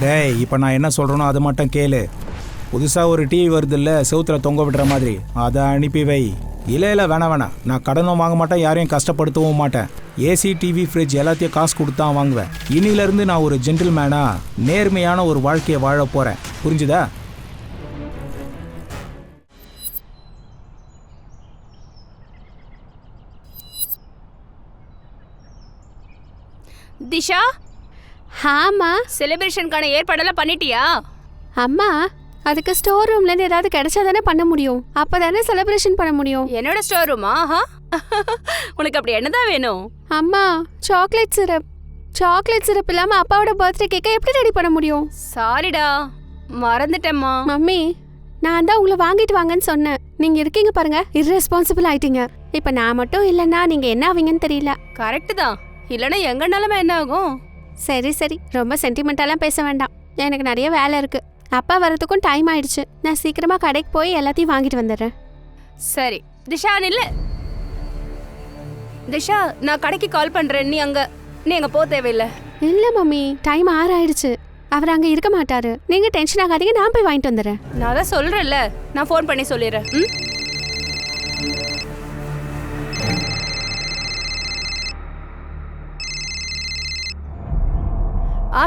டேய் இப்போ நான் என்ன சொல்கிறேனோ அதை மட்டும் கேளு. புதுசாக ஒரு டிவி வருதுல்ல செவுத்துல தொங்க விடுற மாதிரி, அதை அனுப்பி வை. இல்லை வேணாம், நான் கடனும் வாங்க மாட்டேன், யாரையும் கஷ்டப்படுத்தவும் மாட்டேன். ஏசி டிவி ஃப்ரிட்ஜ் எல்லாத்தையும் காசு கொடுத்து தான் வாங்குவேன். இனிலேருந்து நான் ஒரு ஜென்டில்மேனா நேர்மையான ஒரு வாழ்க்கையை வாழ போகிறேன். புரிஞ்சுதா? திஷா, ஆமா செலிப்ரேஷனுக்கான ஏற்பாடெல்லாம் பண்ணிட்டியா? அம்மா, அதுக்கு ஸ்டோர் ரூம்ல இருந்து ஏதாவது கிடைச்சா தானே பண்ண முடியும். அப்பதானே செலிப்ரேஷன் பண்ண முடியும். என்னோட ஸ்டோர் ரூமா? உனக்கு அப்படி என்னதான் வேணும்? அம்மா, சாக்லேட் சிரப் இல்லாம அப்பாவோட பர்த்டே கேக்கை எப்படி ரெடி பண்ண முடியும்? சாரிடா, மறந்துட்டேம்மா. மம்மி, நான் தான் உங்களை வாங்கிட்டு வாங்கன்னு சொன்னேன். நீங்க இருக்கீங்க பாருங்க, இர்ரெஸ்பான்சிபிள் ஆயிட்டீங்க. இப்ப நான் மட்டும் இல்லைன்னா நீங்க என்ன ஆவீங்கன்னு தெரியல. கரெக்டு தான், இல்லைன்னா எங்க நிலைமை என்ன ஆகும்? சரி, ரொம்ப சென்டிமெண்டாலாம் பேச வேண்டாம். எனக்கு நிறைய வேலை இருக்கு. அப்பா வரதுக்கும் டைம் ஆயிடுச்சு. நான் சீக்கிரமா கடைக்கு போய் எல்லாத்தையும் வாங்கிட்டு வந்துடுறேன். சரி திஷா, நில்லு. திஷா, நான் கடைக்கு கால் பண்றேன், நீ அங்க போக தேவையில்லை. இல்ல மம்மி, டைம் 6 ஆயிடுச்சு. அவர் அங்க இருக்க மாட்டாரு. நீங்க டென்ஷன் ஆகாதீங்க, நான் போய் வாங்கிட்டு வந்துடுறேன். நான் தான் சொல்றேன்ல, நான் ஃபோன் பண்ணி சொல்லிடுறேன்.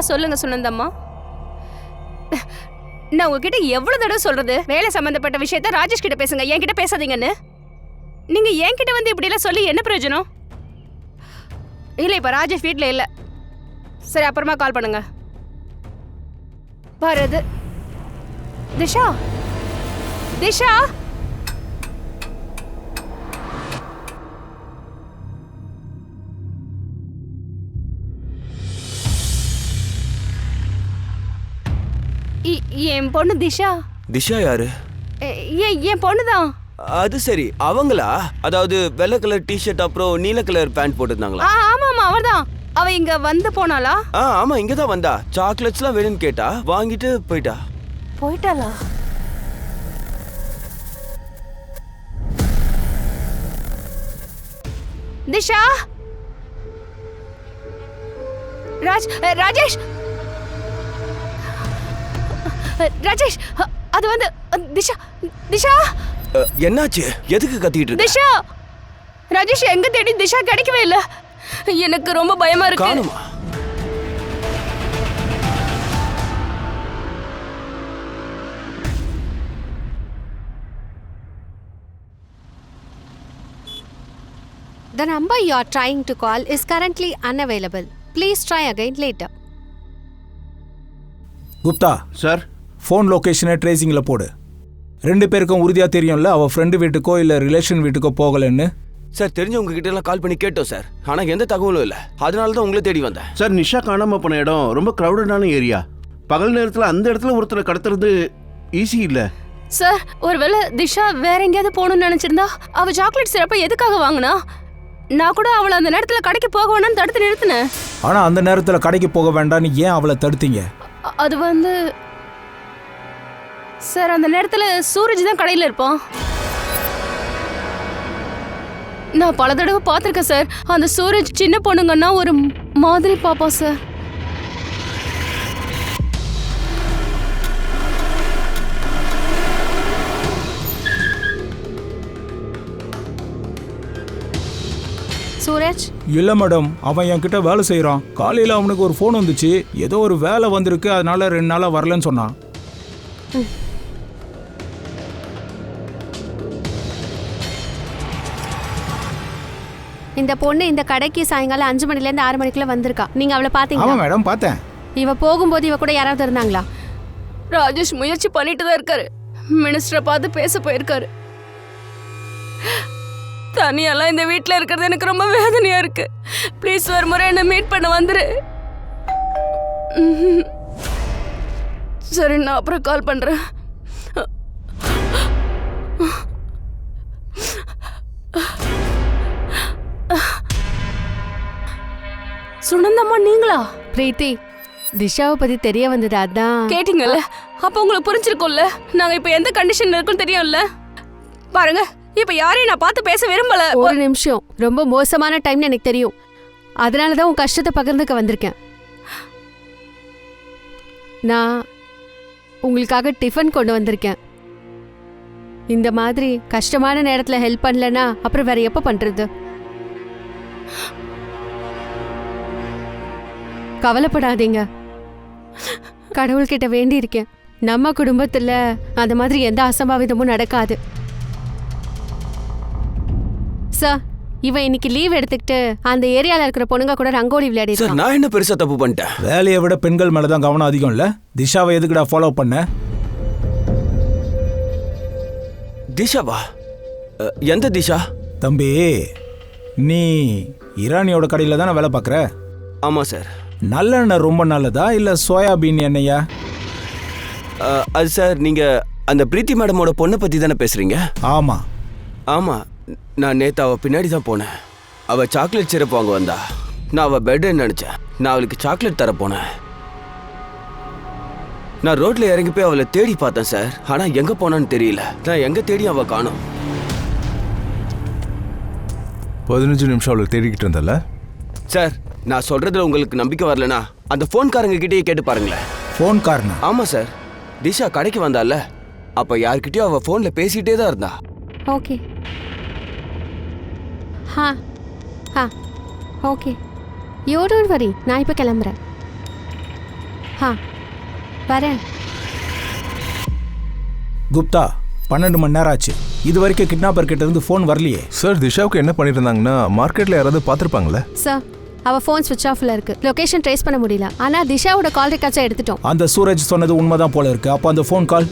சொல்லுங்க சுனந்தம்மா. நான் உங்ககிட்ட எவ்வளவு தடவை சொல்றது, வேலை சம்பந்தப்பட்ட விஷயத்த ராஜேஷ் கிட்ட பேசுங்க, என்கிட்ட பேசாதீங்கன்னு. நீங்க என்கிட்ட வந்து இப்படி எல்லாம் சொல்லி என்ன பிரயோஜனம்? இல்ல, இப்ப ராஜேஷ் வீட்ல இல்ல. சரி, அப்புறமா கால் பண்ணுங்க. பாரு, திஷா திஷா, என் பொண்ணு திஷா. திஷா யாரு? என் பொண்ணுதான். அது சரி, அவங்களா? அதாவது வெள்ளை கலர் டிஷர்ட் அப்புறம் நீல கலர் பேண்ட் போட்டிருந்தாங்களா? ஆமா, அவர்தான். அவ இங்க வந்து போனாளா? ஆமா, இங்கதான் வந்தா. சாக்லேட்ஸ்லாம் வேணும்னு கேட்டா, வாங்கிட்டு போயிட்டாளா? திஷா, ராஜேஷ், அது வந்து திஷா. என்னாச்சு? எதுக்கு கத்திட்டு இருக்க? திஷா, ராஜேஷ் எங்க தேடி திஷா கிடைக்கவே இல்ல. எனக்கு ரொம்ப பயமா இருக்கு. காணுமா? The number you are trying to call is currently unavailable. Please try again later. Gupta sir, phone லொக்கேஷனை ட்ரேசிங்கில் போடு. 2 பேருக்கும் உறுதியாக தெரியும்ல அவள் ஃப்ரெண்டு வீட்டுக்கோ இல்லை ரிலேஷன் வீட்டுக்கோ போகலன்னு. சார், தெரிஞ்சவங்க கிட்ட எல்லாம் கால் பண்ணி கேட்டோம் சார், ஆனா எந்த தகவலும் இல்ல. அதனால தான் உங்களை தேடி வந்தேன். சார், நிஷா காணாம போன இடம் ரொம்ப கிரௌடடான ஏரியா. பகல் நேரத்துல அந்த இடத்துல ஒருத்தரை கடத்துறது ஈஸி இல்ல. சார், ஒருவேளை திஷா வேற எங்கேயாவது போகணும்னு நினைச்சிருந்தா அவ சாக்லேட் சிரப்பை எதுக்காக வாங்கினா? நான் கூட அவளை அந்த நேரத்துல கடைக்கு போக வேணாம்னு தடுத்து நிறுத்தினேன். ஆனா அந்த நேரத்தில் கடைக்கு போக வேண்டாம்னு ஏன் அவளை தடுத்தீங்க? அது வந்து சார், அந்த நேரத்துல சூரஜ் தான் கடையில இருப்பான். நான் பல தடவை பார்த்திருக்கேன் சார். அந்த சூரஜ் சின்ன பொண்ணுங்கன்னா ஒரு மாதிரி பாப்பா சார். சூரஜ்? இல்லை மேடம், அவன் என்கிட்ட வேலை செய்கிறான். காலையில் அவனுக்கு ஒரு ஃபோன் வந்துச்சு, ஏதோ ஒரு வேலை வந்திருக்கு, அதனால 2 நாளாக வரலன்னு சொன்னான். இந்த பொண்ணு இந்த கடைக்கு சாயங்காலம் 5 மணிலேருந்து 6 மணிக்குள்ள வந்திருக்கா. நீங்க அவளை பாத்தீங்களா? ஆமாம் மேடம், பார்த்தேன். இவ போகும்போது இவ கூட யாராவது இருந்தாங்களா? ராஜேஷ் முயற்சி பண்ணிட்டு தான் இருக்காரு. மினிஸ்டரை பார்த்து பேச போயிருக்காரு. தனியெல்லாம் இந்த வீட்டில் இருக்கிறது எனக்கு ரொம்ப வேதனையா இருக்கு. ப்ளீஸ் ஒரு முறை என்ன மீட் பண்ண வந்துரு. சரி, நான் அப்புறம் கால் பண்றேன். சுனந்தம்மா, நீங்களா? பிரீத்தி, திஷாவை பத்தி தெரிய வந்தது, அதான். கேட்டீங்கல்ல, அப்ப உங்களுக்கு புரிஞ்சிருக்கும்ல நாங்க இப்ப எந்த கண்டிஷன்ல இருக்கோம் தெரியும்ல. பாருங்க, இப்ப யாரையும் நான் பார்த்து பேச விரும்பல. ஒரு நிமிஷம், ரொம்ப மோசமான டைம்னு எனக்கு தெரியும். அதனாலதான் உன் கஷ்டத்தை பகிர்ந்துக்க வந்திருக்கேன். நான் உங்களுக்காக டிஃபன் கொண்டு வந்திருக்கேன். இந்த மாதிரி கஷ்டமான நேரத்தில் ஹெல்ப் பண்ணலனா அப்புறம் வேற எப்போ பண்றது? கவலைப்படாதீங்க, கடவுள்கிட்ட வேண்டி இருக்கேன். நம்ம குடும்பத்துல அந்த மாதிரி எந்த அசம்பாவிதமும் நடக்காது. சார், இவன் இன்னைக்கு லீவ் எடுத்துக்கிட்டு அந்த ஏரியால இருக்கிற பொண்ணுங்க கூட ரங்கோலி விளையாடி சார் நான் என்ன பெருசா தப்பு பண்ணிட்டேன்? வேலையை விட பெண்கள் மேல தான் கவனம் அதிகம் இல்ல? திஷாவை எதுக்குடா ஃபாலோ பண்ண? திஷாவா? எந்த திஷா? தம்பி, நீ இரானியோட கடையில தானே வேலை பார்க்குற? ஆமா சார். நல்லெண்ணெய் ரொம்ப நல்லதா இல்ல சோயாபீன் எண்ணெயா? அது சார், நீங்க அந்த பிரீத்தி மேடமோட பொண்ணை பத்தி தானே பேசுறீங்க? ஆமா. ஆமா, நான் நேத்து அவ பின்னாடி தான் போனேன். அவ சாக்லேட் சிரப் வாங்க வந்தா. நான் அவ பெட்ன்னு நினைச்சேன். நான் அவளுக்கு சாக்லேட் தர போனேன். நான் ரோட்ல இறங்கி போய் அவளை தேடி பார்த்தேன் சார். ஆனா எங்க போனான்னு தெரியல. நான் எங்க தேடி அவ காணோம். 15 நிமிஷம் அவளுக்கு தேடிக்கிட்டு இருந்தல சார். நான் சொல்றதுல உங்களுக்கு நம்பிக்கை வரலனா அந்த போன்காரங்க கிட்டயே கேட்டு பாருங்களேன். ஃபோன் காரணா? ஆமா சார். திஷா கடைக்கு வந்தால, அப்ப யார்கிட்டயோ அவ போன்ல பேசிட்டே தான் இருந்தா. Okay. Okay, you don't worry. நான் இப்போ கிளம்புறேன். வரேன். குப்தா, 12 மணி நேரம் ஆச்சு. இது வரைக்கும் கிட்னாப்பர் கிட்ட இருந்து ஃபோன் வரலையே. சார், திஷாவுக்கு என்ன பண்ணிட்டு இருந்தாங்கன்னா மார்க்கெட்ல யாராவது பார்த்துருப்பாங்களே. சார், அவள் ஃபோன் ஸ்விட்ச் ஆஃப்ல இருக்கு. லொகேஷன் ட்ரேஸ் பண்ண முடியல. ஆனால் திஷாவோட கால் ரெக்கார்ட்ஸை எடுத்துட்டோம். அந்த சூரஜ் சொன்னது உண்மைதான் போல இருக்கு. அப்போ அந்த ஃபோன் கால்?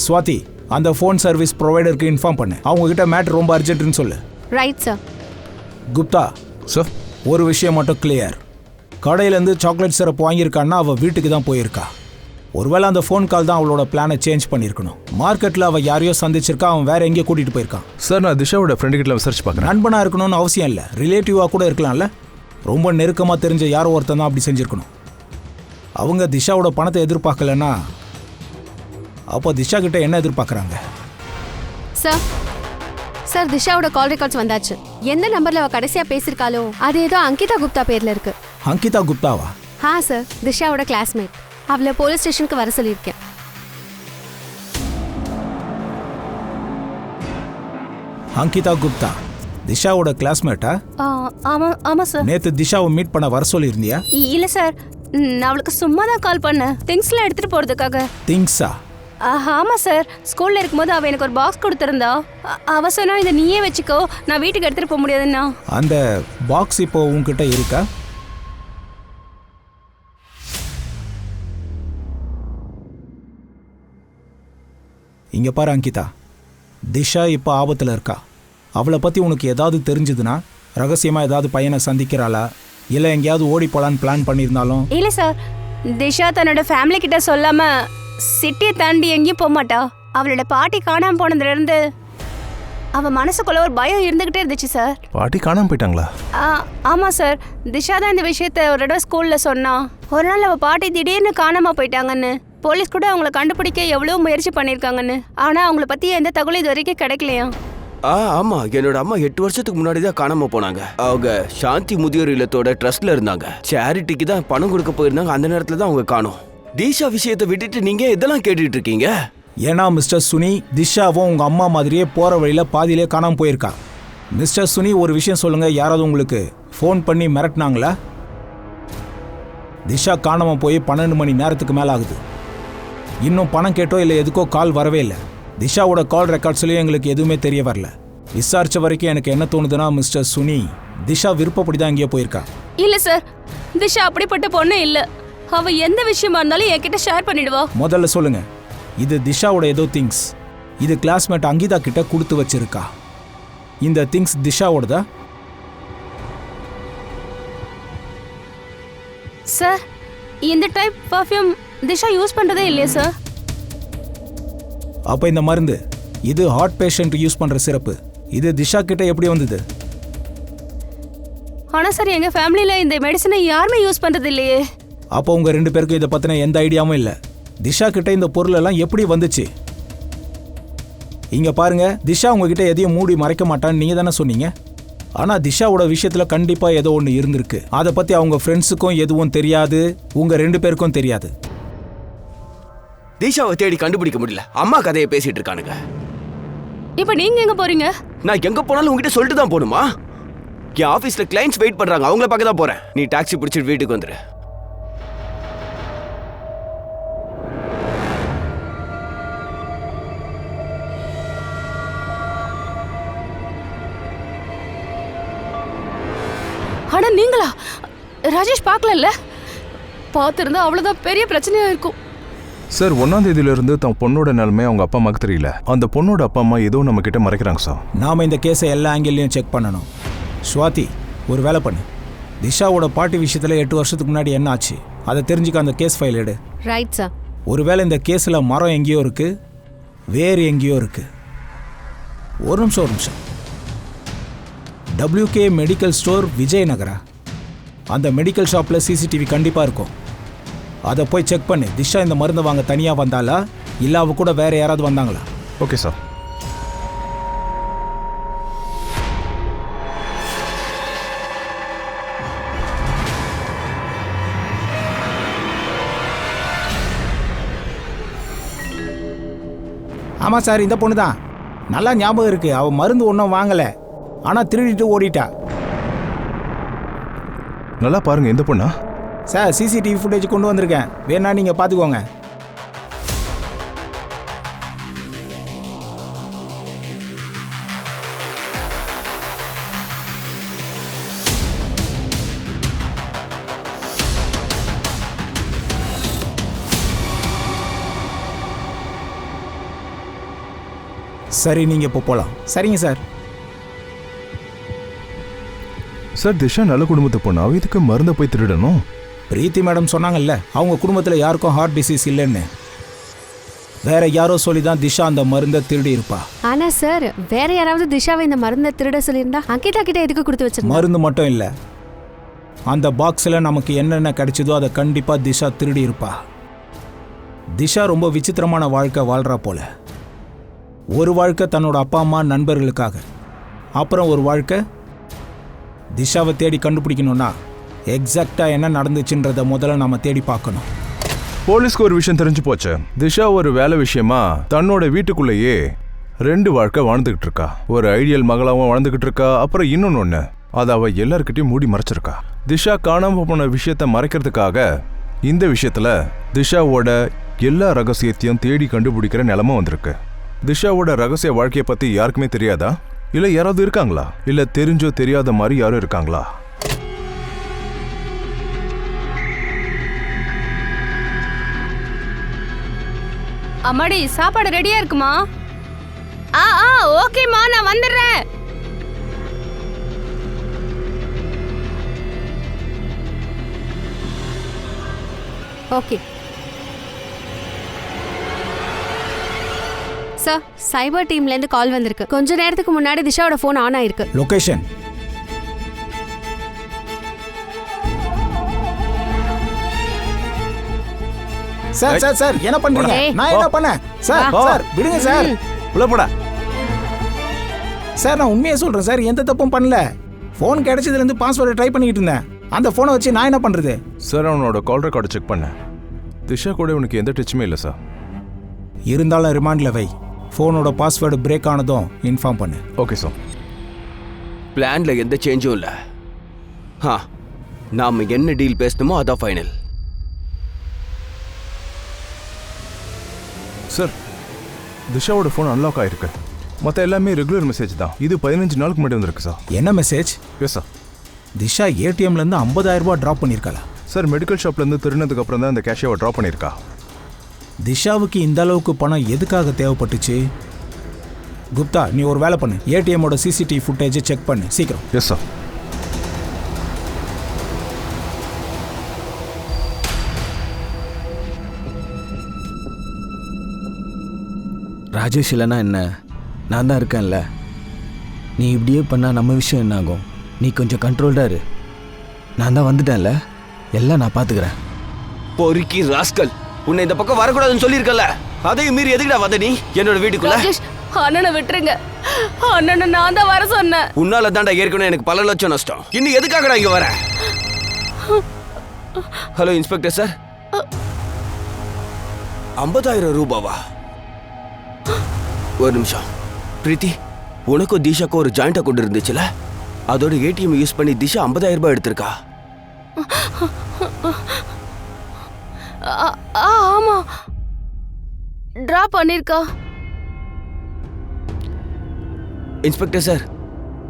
ஸ்வாதி, அந்த ஃபோன் சர்வீஸ் ப்ரொவைடருக்கு இன்ஃபார்ம் பண்ணு. அவங்க கிட்ட மேட்டர் ரொம்ப அர்ஜென்ட்னு சொல்லு. Right sir. குப்தா சார், ஒரு விஷயம் மட்டும் கிளியர். கடையிலேருந்து சாக்லேட் சிரப் வாங்கியிருக்கான்னா அவள் வீட்டுக்கு தான் போயிருக்கா. ஒருவேளை அந்த ஃபோன் கால் தான் அவளோட பிளானை சேஞ்ச் பண்ணியிருக்கணும். மார்க்கெட்டில் அவள் யாரையோ சந்திச்சிருக்கா, அவன் வேற எங்கேயோ கூட்டிகிட்டு போயிருக்கான். சார், நான் திஷாவோட ஃப்ரெண்டு கிட்ட விசாரிச்சு பார்க்குறேன். நண்பனாக இருக்கணும்னு அவசியம் இல்லை, ரிலேட்டிவாக கூட இருக்கலாம்ல. ரொம்ப நெருக்கமாக தெரிஞ்ச யாரோ ஒருத்தன் தான் அப்படி செஞ்சுருக்கணும். அவங்க திஷாவோட பணத்தை எதிர்பார்க்கலன்னா அப்போ திஷா கிட்ட என்ன எதிர்பார்க்குறாங்க? சார், சார், திஷாவோட கால் ரெக்கார்ட்ஸ் வந்தாச்சு. எந்த நம்பர்ல அவ கடைசியா பேசிருக்காளோ அது ஏதோ அங்கிதா குப்தா பேர்ல இருக்கு. அங்கிதா குப்தாவா? சார், திஷாவோட கிளாஸ்மேட். அவளை போலீஸ் ஸ்டேஷனுக்கு வர சொல்லியிருக்கேன். அங்கிதா குப்தா திஷாவோட கிளாஸ்மேட்டா? ஆமா ஆமா சார். நேத்து திஷாவை மீட் பண்ண வர சொல்லியிருந்தியா? இல்ல சார், நான் அவளுக்கு சும்மா தான் கால் பண்ணேன், திங்ஸ்லாம் எடுத்துட்டு போறதுக்காக. திங்ஸா? ஆமா சார். ஸ்கூல்ல இருக்கும்போது அவ எனக்கு ஒரு பாக்ஸ் கொடுத்துருந்தா. அவ சொன்னா இதை நீயே வச்சுக்கோ, நான் வீட்டுக்கு எடுத்துட்டு போக முடியாதுன்னா. அந்த பாக்ஸ் இப்போ உன்கிட்ட இருக்கா? இங்க பாரு அங்கிதா, திஷா இப்போ ஆபத்தில் இருக்கா. அவளை பற்றி உனக்கு ஏதாவது தெரிஞ்சதுன்னா, ரகசியமாக ஏதாவது பையனை சந்திக்கிறாளா இல்லை எங்கேயாவது ஓடி போகலான்னு பிளான் பண்ணியிருந்தாலும்? இல்லை சார், திஷா தன்னோட ஃபேமிலி கிட்ட சொல்லாம சிட்டியை தாண்டி எங்கேயும் போக மாட்டா. அவளோட பாட்டி காணாமல் போனதுலேருந்து அவள் மனசுக்குள்ள ஒரு பயம் இருந்துக்கிட்டே இருந்துச்சு சார். பாட்டி காணாமல் போயிட்டாங்களா? ஆமாம் சார். திஷா தான் இந்த விஷயத்த ஒரு தடவை ஸ்கூலில் சொன்னா. ஒரு நாள் அவள் பாட்டி திடீர்னு காணாமல் போயிட்டாங்கன்னு. போலீஸ் கூட அவங்கள கண்டுபிடிக்க எவ்வளோ முயற்சி பண்ணியிருக்காங்கன்னு. ஆனால் அவங்கள பற்றி எந்த தகவலும் இது வரைக்கும் கிடைக்கலையா? ஆமா, என்னோட அம்மா 8 வருஷத்துக்கு முன்னாடி தான் காணாம போனாங்க. அவங்க சாந்தி முதியோர் இல்லத்தோட ட்ரஸ்ட்ல இருந்தாங்க. சேரிட்டிக்கு தான் பணம் கொடுக்க போயிருந்தாங்க. அந்த நேரத்துல தான் அவங்க காணோம். திஷா விஷயத்தை விட்டுட்டு நீங்க இதெல்லாம் கேட்டுட்டு இருக்கீங்க? ஏன்னா மிஸ்டர் சுனி, திஷாவும் உங்க அம்மா மாதிரியே போற வழியில பாதியிலே காணாம போயிருக்கா. மிஸ்டர் சுனி, ஒரு விஷயம் சொல்லுங்க, யாராவது உங்களுக்கு ஃபோன் பண்ணி மிரட்டினாங்களா? திஷா காணாம போய் 12 மணி நேரத்துக்கு மேல ஆகுது. இன்னும் பணம் கேட்டோ இல்லை எதுக்கோ கால் வரவே இல்லை. திஷாவோட கால் ரெக்கார்ட்ஸ்லயும் எங்களுக்கு எதுவுமே தெரிய வரல. விசாரிச்ச வரைக்கும் எனக்கு என்ன தோணுதுன்னா மிஸ்டர் சுனி, திஷா விருப்பப்படி தான் எங்கேயோ போயிருக்கா. இல்லை சார், திஷா அப்படிப்பட்ட பொண்ணு இல்லை. அவ எந்த விஷயமா இருந்தாலும் என்கிட்ட ஷேர் பண்ணிடுவா. முதல்ல சொல்லுங்க, இது திஷாவோட ஏதோ திங்ஸ், இது கிளாஸ்மேட் அங்கிதா கிட்ட கொடுத்து வச்சிருக்கா. இந்த திங்ஸ் திஷாவோடதா? சார், இந்த டைப் பர்ஃப்யூம் திஷா யூஸ் பண்றதே இல்லையா சார்? அப்ப இந்த மருந்து, இது ஹார்ட் பேஷண்ட் யூஸ் பண்ற சிறப்பு, இது திஷா கிட்ட எப்படி வந்தது? ஆனா சார், எங்க ஃபேமிலியில இந்த மெடிசனை யாருமே யூஸ் பண்றது இல்லையே. அப்போ உங்க 2 பேருக்கும் இதை பத்தின எந்த ஐடியாவும் இல்லை. திஷா கிட்ட இந்த பொருள் எல்லாம் எப்படி வந்துச்சு? இங்க பாருங்க, திஷா உங்ககிட்ட எதையும் மூடி மறைக்க மாட்டான்னு நீங்க தானே சொன்னீங்க. ஆனா திஷாவோட விஷயத்துல கண்டிப்பா ஏதோ ஒன்று இருந்திருக்கு. அதை பத்தி அவங்க ஃப்ரெண்ட்ஸுக்கும் எதுவும் தெரியாது, உங்க 2 பேருக்கும் தெரியாது. திஷாவை தேடி கண்டுபிடிக்க முடியல. அம்மா கதையை பேசிட்டு இருக்கானுங்க. இப்ப நீங்க எங்க போறீங்க? நான் எங்க போனாலும் உங்ககிட்ட சொல்லிட்டு தான் போகணுமா? என் ஆபீஸ்ல கிளைண்ட்ஸ் வெயிட் பண்றாங்க, அவங்கள பார்க்க தான் போறேன். நீ டாக்ஸி பிடிச்சிட்டு வீட்டுக்கு வந்துரு. ஆனா நீங்களா? ராஜேஷ் பார்க்கலல்ல? பார்த்திருந்தா அவ்வளவுதான் பெரிய பிரச்சனையா இருக்கும். சார் 1ஆம் தேதியிலிருந்து தன் பொண்ணோட நிலைமை அவங்க அப்பா அம்மாக்கு தெரியல. அந்த பொண்ணோட அப்பா அம்மா ஏதோ நம்ம கிட்ட மறைக்கிறாங்க சார். நாம இந்த கேஸை எல்லா ஆங்கிள்லையும் செக் பண்ணணும். ஸ்வாதி, ஒரு வேலை பண்ணு. திஷாவோட பாட்டி விஷயத்துல 8 வருஷத்துக்கு முன்னாடி என்ன ஆச்சு அதை தெரிஞ்சுக்க அந்த கேஸ் ஃபைல் எடு. Right sir. ஒருவேளை இந்த கேஸில் மரம் எங்கேயோ இருக்கு, வேறு எங்கேயோ இருக்கு. ஒரு நிமிஷம். WK medical store Vijayanagara? அந்த மெடிக்கல் ஷாப்பில் CCTV கண்டிப்பாக இருக்கும். அதை போய் செக் பண்ணு. திஷா இந்த மருந்து வாங்க தனியாக வந்தாளா இல்லை அவ கூட வேற யாராவது வந்தாங்களா? Okay sir. ஆமாம் சார், இந்த பொண்ணு தான். நல்லா ஞாபகம் இருக்கு. அவள் மருந்து ஒன்றும் வாங்கலை, ஆனால் திருடிட்டு ஓடிட்டா. நல்லா பாருங்க, இந்த பொண்ணா? சார், CCTV ஃபுட்டேஜ் கொண்டு வந்திருக்கேன், வேணா நீங்கள் பார்த்துக்கோங்க. சரி, நீங்கள் இப்போ போகலாம். சரிங்க சார். சார், திஷா நல்ல குடும்பத்து பொண்ணு, அவ இதுக்கு மருந்தை போய் திருடணும்? பிரீத்தி மேடம் சொன்னாங்கல்ல, அவங்க குடும்பத்தில் யாருக்கும் ஹார்ட் டிசீஸ் இல்லைன்னு. வேற யாரோ சொல்லி தான் திஷா அந்த மருந்தை திருடி இருப்பா. ஆனா சார், வேற யாராவது திஷாவை இந்த மருந்தை திருட சொல்லியிருந்தா அங்கிதா கிட்ட எதுக்கு கொடுத்து வச்சிருந்தா? மருந்து மட்டும் இல்லை, அந்த பாக்ஸில் நமக்கு என்னென்ன கிடைச்சதோ அதை கண்டிப்பாக திஷா திருடி இருப்பா. திஷா ரொம்ப விசித்திரமான வாழ்க்கை வாழ்கிறா போல. ஒரு வாழ்க்கை தன்னோட அப்பா அம்மா நண்பர்களுக்காக, அப்புறம் ஒரு வாழ்க்கை திஷாவை தேடி கண்டுபிடிக்கணும்னா எக்ஸாக்டாக என்ன நடந்துச்சுன்றதை முதல்ல நம்ம தேடி பார்க்கணும். போலீஸ்க்கு ஒரு விஷயம் தெரிஞ்சு போச்சு. திஷா ஒரு வேலை விஷயமா தன்னோட வீட்டுக்குள்ளேயே 2 வாழ்க்கை வாழ்ந்துகிட்டு இருக்கா. ஒரு ஐடியல் மகளாவும் வாழ்ந்துகிட்டு இருக்கா, அப்புறம் இன்னொன்னு அதை அவ எல்லார்கிட்டையும் மூடி மறைச்சிருக்கா. திஷா காணாம போன விஷயத்த மறைக்கிறதுக்காக இந்த விஷயத்துல திஷாவோட எல்லா ரகசியத்தையும் தேடி கண்டுபிடிக்கிற நிலைமை வந்திருக்கு. திஷாவோட ரகசிய வாழ்க்கையை பத்தி யாருக்குமே தெரியாதா? இல்ல யாராவது இருக்காங்களா? இல்ல தெரிஞ்சோ தெரியாத மாதிரி யாரும் இருக்காங்களா? அம்மாடி, சாப்பாடு ரெடியா இருக்குமா? ஓகேம்மா, நான் வந்துடுறேன். ஓகே சார், சைபர் டீம்ல இருந்து கால் வந்திருக்கு. கொஞ்ச நேரத்துக்கு முன்னாடி திஷாவோட ஃபோன் ஆன் ஆயிருக்கு. லொகேஷன்? சார் சார் சார், என்ன பண்றீங்க? நான் என்ன பண்ணேன் சார்? சார் விடுங்க சார். உள்ள போடா. சார், நான் உண்மையை சொல்றேன் சார், எந்த தப்பும் பண்ணல. ஃபோன் கிடைச்சதுல இருந்து பாஸ்வேர்டை ட்ரை பண்ணிட்டு இருந்தேன். அந்த ஃபோனை வச்சு நான் என்ன பண்றது? சார், அவனோட கால் ரெக்கார்டை செக் பண்ண. திஷா கூட உனக்கு எந்த டச்சுமே இல்லை சார். இருந்தாலும் ரிமாண்ட்ல வை. ஃபோனோட பாஸ்வேர்டு பிரேக் ஆனதும் இன்ஃபார்ம் பண்ணு. Okay sir. பிளான்ல எந்த சேஞ்சும் இல்லை. நாம என்ன டீல் பேசணுமோ அதான் ஃபைனல். சார், திஷாவோட ஃபோன் அன்லாக் ஆயிருக்கு. மற்ற எல்லாமே ரெகுலர் மெசேஜ் தான். இது 15 நாளுக்கு முன்னாடி வந்திருக்கு சார். என்ன மெசேஜ்? Yes sir. திஷா ஏடிஎம்லேருந்து 50,000 ரூபாய் ட்ராப் பண்ணியிருக்காளா? சார், மெடிக்கல் ஷாப்லேருந்து திருநதுக்கு அப்புறம் தான் இந்த கேஷாவை ட்ராப் பண்ணியிருக்கா. திஷாவுக்கு இந்த அளவுக்கு பணம் எதுக்காக தேவைப்பட்டுச்சு? குப்தா, நீ ஒரு வேலை பண்ணு. ஏடிஎம்மோட CCTV ஃபுட்டேஜை செக் பண்ணு சீக்கிரம். Yes sir. ராஜேஷ் இல்லைன்னா என்ன, நான் தான் இருக்கேன்ல. நீ இப்படியே பண்ணால் நம்ம விஷயம் என்ன ஆகும்? நீ கொஞ்சம் கண்ட்ரோல்டாக இரு. நான் தான் வந்துட்டேன்ல, எல்லாம் நான் பார்த்துக்கிறேன். பொறுக்கி ராஸ்கல், உன்னை இந்த பக்கம் வரக்கூடாதுன்னு சொல்லியிருக்கல, அதையும் மீறி எதுக்குடா வந்த நீ என்னோட வீட்டுக்குள்ள? ராஜேஷ், அண்ணனை விட்டுருங்க. அண்ணனை நான் தான் வர சொன்னேன். உன்னால தாண்டா ஏற்கனவே எனக்கு பல லட்சம் நஷ்டம். இன்னும் எதுக்காகடா இங்க வர? Hello inspector sir. 50,000 ரூபாவா? ஒரு நிமிஷம் பிரீத்தி, உனக்கும் திஷாக்கும் ஒரு ஜாயிண்ட் அக்கௌண்ட் இருந்துச்சுல, அதோட ஏடிஎம் யூஸ் பண்ணி திஷா 50,000 ரூபாய் எடுத்திருக்கா. ஆமா, டிரா பண்ணிருக்கா. இன்ஸ்பெக்டர் சார்,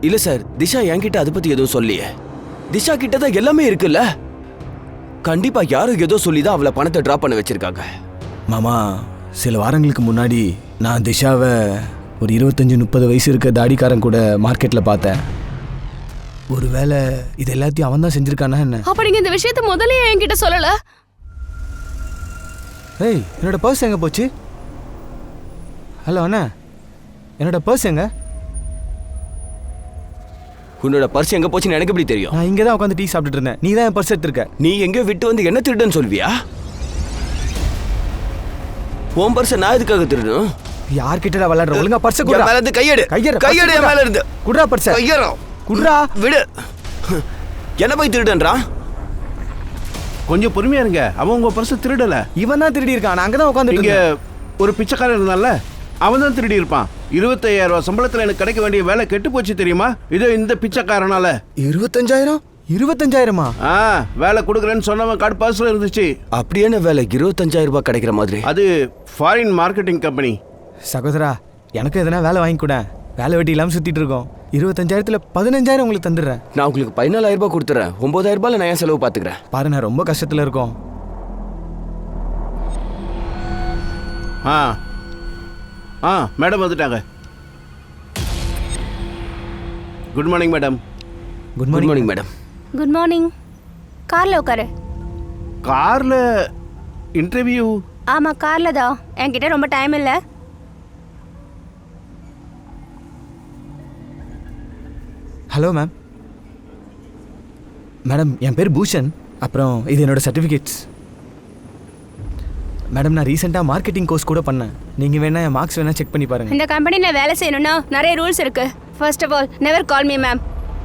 இல்ல சார், திஷா என்கிட்ட அதை பத்தி எதுவும் சொல்லியே. திஷா கிட்ட தான் எல்லாமே இருக்குல்ல. கண்டிப்பா யாரும் ஏதோ சொல்லிதான் அவளை பணத்தை டிரா பண்ண வச்சிருக்காங்க. மாமா, சில வாரங்களுக்கு முன்னாடி நான் திஷாவை ஒரு 25-30 வயசு இருக்க தாடிக்காரன் கூட மார்க்கெட்டில் பார்த்தேன். ஒருவேளை இது எல்லாத்தையும் அவன் தான் செஞ்சிருக்கானா என்ன? அப்ப நீங்க இந்த விஷயத்த முதல்ல என்கிட்ட சொல்லல. ஏய், என்னோட பர்ஸ் எங்கே போச்சு? ஹலோ அண்ணா, என்னோட பர்ஸ் எங்க? உன்னோட பர்ஸ் எங்க போச்சுன்னு எனக்கு எப்படி தெரியும்? நான் இங்கே தான் உட்காந்து டீ சாப்பிட்டுட்டு இருந்தேன். நீ தான் என் பர்ஸ் எடுத்திருக்க. நீ எங்கேயோ விட்டு வந்து என்ன திருடுன்னு சொல்வியா? உன் பர்ஸை நான் எதுக்காக திருடணும்? யார்கிட்ட விளையாடுற? ஒழுங்கா பர்ஸ் என் குடுறா. மேல இருந்து கையெடு. கையெடு, கையெடு என் மேல இருந்து. குடுறா பர்ஸ். கையெடு. குடுறா. விடு. என்ன போய் திருடன்றான்? கொஞ்சம் பொறுமையா இருங்க. அவன் உங்க பர்ஸ் திருடல. இவன் தான் திருடி இருக்கான். நான் அங்கே தான் உட்காந்து இங்க ஒரு பிச்சைக்காரன் இருந்தான்ல, அவன் தான் திருடி இருப்பான். 25,000 ரூபாய் சம்பளத்துல எனக்கு கிடைக்க வேண்டிய வேலை கெட்டு போச்சு தெரியுமா? இதோ இந்த பிச்சைக்காரனால. 25,000? 25,000மா? வேலை கொடுக்குறேன்னு சொன்னவன் கார்டு பர்ஸ்ல இருந்துச்சு. அப்படியான வேலை 25,000 ரூபாய் கிடைக்கிற மாதிரி? அது ஃபாரின் மார்க்கெட்டிங் கம்பெனி. சகோதரா, எனக்கு எதனா வேலை வாங்கி கூட. வேலை வெட்டி இல்லாமல் சுத்திட்டு இருக்கோம். 25,000த்துல 15,000 உங்களுக்கு தந்துடுறேன். நான் உங்களுக்கு 14,000 ரூபாய் கொடுத்துறேன். 9,000 ரூபாய் நான் என் செலவு பாத்துக்கிறேன். பாரு, நான் ரொம்ப கஷ்டத்துல இருக்கோம். மேடம் வந்துட்டாங்க. Good morning madam. Good good morning. Morning madam. Good morning. கார்ல உட்காரு. கார்ல இன்டர்வியூ? ஆமா, கார்ல தான். என்கிட்ட ரொம்ப டைம் இல்ல. Hello ma'am. மேடம், என் பேர் பூஷன். அப்புறம் இது என்னோட சர்டிஃபிகேட்ஸ். மேடம், நான் ரீசெண்டாக மார்க்கெட்டிங் கோர்ஸ் கூட பண்ணேன். நீங்கள் வேணா என் மார்க்ஸ் வேணா செக் பண்ணி பாருங்க. இந்த கம்பெனில வேலை செய்யணும்னா நிறைய ரூல்ஸ் இருக்கு. First of all, never call me ma'am,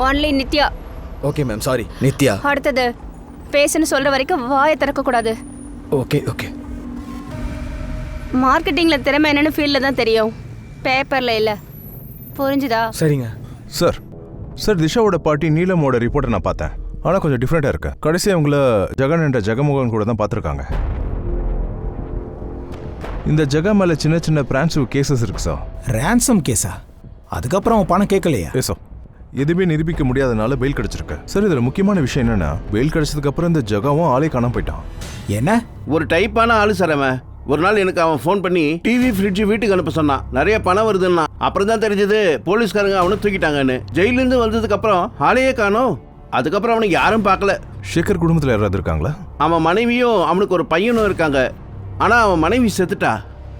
only Nithya. Okay ma'am, sorry. Nithya. அடுத்தது, பேசுன்னு சொல்ற வரைக்கும் வாயை திறக்க கூடாது. Okay okay. மார்க்கெட்டிங்ல திறமை என்னன்னு ஃபீல்ட்ல தான் தெரியும், பேப்பர்ல இல்ல. புரிஞ்சுதா? சரிங்க. சார், திஷாவோட பாட்டி நீலமோட ரிப்போர்ட்டை நான் பார்த்தேன். ஆனால் கொஞ்சம் டிஃப்ரெண்ட்டாக இருக்கு. கடைசியாக அவங்கள ஜெகன் என்ற ஜெகமோகன் கூட தான் பார்த்துருக்காங்க. இந்த ஜெகா மேலே சின்ன சின்ன பிரான்சிவ் கேசஸ் இருக்கு சார். ரேன்சம் கேஸா? அதுக்கப்புறம் அவன் பணம் கேட்கலையா? ஏசோ, எதுவுமே நிரூபிக்க முடியாதனால பெயில் கிடைச்சிருக்கு. சார், இதில் முக்கியமான விஷயம் என்னன்னா, பெயில் கிடைச்சதுக்கு அப்புறம் இந்த ஜெகாவும் ஆளே காணாம போயிட்டான். என்ன? ஒரு டைப்பான ஆளு சார் அவன். ஒரு நாள் எனக்கு அவன் ஃபோன் பண்ணி டிவி ஃப்ரிட்ஜ் வீட்டுக்கு அனுப்ப சொன்னான். நிறைய பணம் வருதுன்னா. அப்புறம் தான் தெரிஞ்சது போலீஸ்காரங்க அவனை தூக்கிட்டாங்கன்னு. ஜெயிலிருந்து வந்ததுக்கு அப்புறம் ஆளையே காணோம். அதுக்கப்புறம் அவனுக்கு யாரும் பார்க்கல. ஷேகர் குடும்பத்தில் யாராவது இருக்காங்களா? அவன் மனைவியும் அவனுக்கு ஒரு பையனும் இருக்காங்க. ஆனா அவன் மனைவி செத்துட்டா.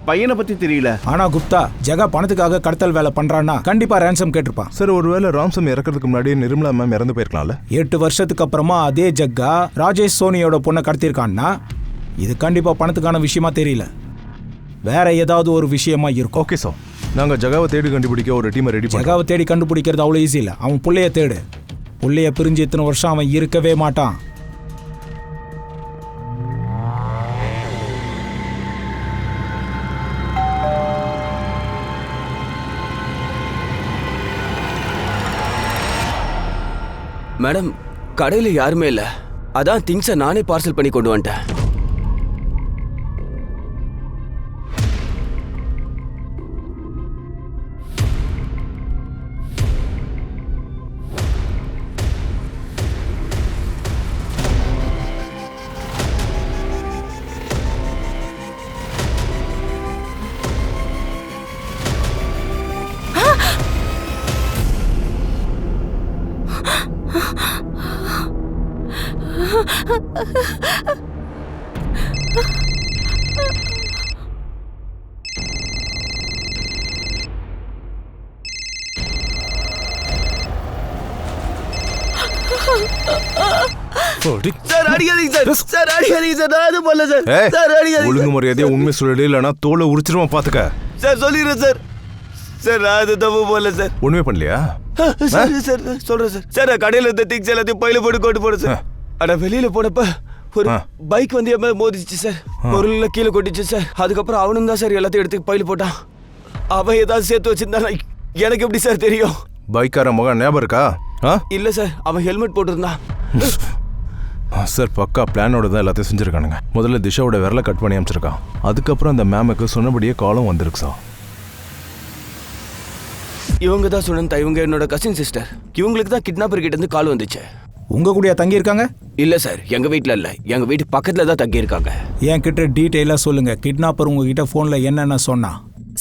பையனை பத்தி தெரியல. ஆனா குப்தா, ஜெகா பணத்துக்காக கடத்தல் வேலை பண்றான்னா கண்டிப்பா ரேன்சம் கேட்டிருப்பான். சார், ஒருவேளை ராம்சம் இறக்கிறதுக்கு முன்னாடி நிர்மலா மேம் இறந்து போயிருக்கலாம்ல? 8 வருஷத்துக்கு அப்புறமா அதே ஜக்கா ராஜேஷ் சோனியோட பொண்ணை கடத்திருக்கான்னா இது கண்டிப்பா பணத்துக்கான விஷயமா தெரியல, வேற ஏதாவது ஒரு விஷயமா இருக்கும். ஓகே சார், நாங்கள் ஜகாவை தேடி கண்டுபிடிக்க ஒரு டீமை ரெடி பண்ணோம். ஜகாவை தேடி கண்டுபிடிக்கிறது அவ்வளோ ஈஸி இல்லை. அவன் புள்ளைய தேடு. புள்ளைய பிரிஞ்சு இத்தனை வருஷம் அவன் இருக்கவே மாட்டான். மேடம், கடையில் யாருமே இல்லை. அதான் திங்ஸை நானே பார்சல் பண்ணி கொண்டு வந்துட்டேன். சார் அடிக்காதீங்க சார். சார் அடிக்காதீங்க சார். நான் எதுவும் பண்ணல சார். சார் அடிக்காதீங்க. ஒழுங்கு முறையாதே உண்மை சொல்லிடு, இல்லைன்னா தோலை உரிச்சிருமா பாத்துக்க. சார் சொல்லிடுறேன் சார். சார் நான் அது தப்பு போடல சார். ஒண்ணுமே பண்ணலையா? சரி சார், சொல்றேன் சார். சார், நான் கடையில் இருந்த திங்ஸ் எல்லாத்தையும் பையில போட்டு கொண்டு போறேன் சார். ஆனா வெளியில போனப்ப ஒரு ஆ. பைக் வந்து என் மேல மோதிச்சு சார். பொருள்ல கீழே கொட்டிச்சு சார். அதுக்கப்புறம் அவனும் தான் சார் எல்லாத்தையும் எடுத்து பையில போட்டான். அவன் ஏதாவது சேர்த்து வச்சிருந்தானா எனக்கு எப்படி சார் தெரியும்? பைக்கார முகம் ஞாபகம் இருக்கா? இல்ல சார், அவன் ஹெல்மெட் போட்டிருந்தான். சார் பக்கா பிளானோட தான் எல்லாத்தையும் செஞ்சுருக்கானுங்க. முதல்ல திஷாவோட விரலை கட் பண்ணி அமைச்சிருக்கான். அதுக்கப்புறம் அந்த மேமுக்கு சொன்னபடியே காலம் வந்திருக்கு சார். இவங்க தான் சுனந்தா, இவங்க என்னோட கசின் சிஸ்டர். இவங்களுக்கு தான் கிட்னாப்பர் கிட்ட இருந்து கால் வந்துச்சு. உங்க கூடயா தங்கி இருக்காங்க? இல்ல சார், எங்க வீட்ல இல்ல, எங்க வீட்டு பக்கத்துல தான் தங்கி இருக்காங்க. என்கிட்ட டீட்டெயிலா சொல்லுங்க. கிட்னாப்பர் உங்ககிட்ட போன்ல என்னென்ன சொன்னா?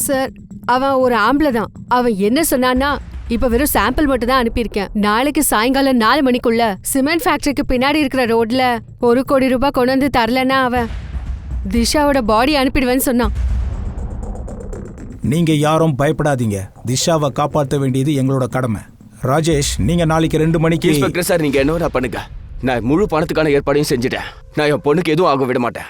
சார் அவன் ஒரு ஆம்பளை தான். அவன் என்ன சொன்னான்னா, இப்ப வெறும் சாம்பிள் மட்டும் தான் அனுப்பியிருக்கேன். நாளைக்கு சாயங்காலம் 4 மணிக்குள்ள சிமெண்ட் ஃபேக்டரிக்கு பின்னாடி இருக்கிற ரோட்ல 1 கோடி ரூபாய் கொண்டு வந்து தரலன்னா அவன் திஷாவோட பாடி அனுப்பிடுவேன்னு சொன்னான். நீங்க யாரும் பயப்படாதீங்க. திஷாவை காப்பாற்ற வேண்டியது எங்களோட கடமை. ராஜேஷ், நீங்க நாளைக்கு 2 மணிக்கு. இன்ஸ்பெக்டர் சார், நீங்க என்ன பண்ணுங்க. நான் முழு பணத்துக்கான ஏற்பாடையும் செஞ்சுட்டேன். நான் என் பொண்ணுக்கு எதுவும் ஆக விட மாட்டேன்.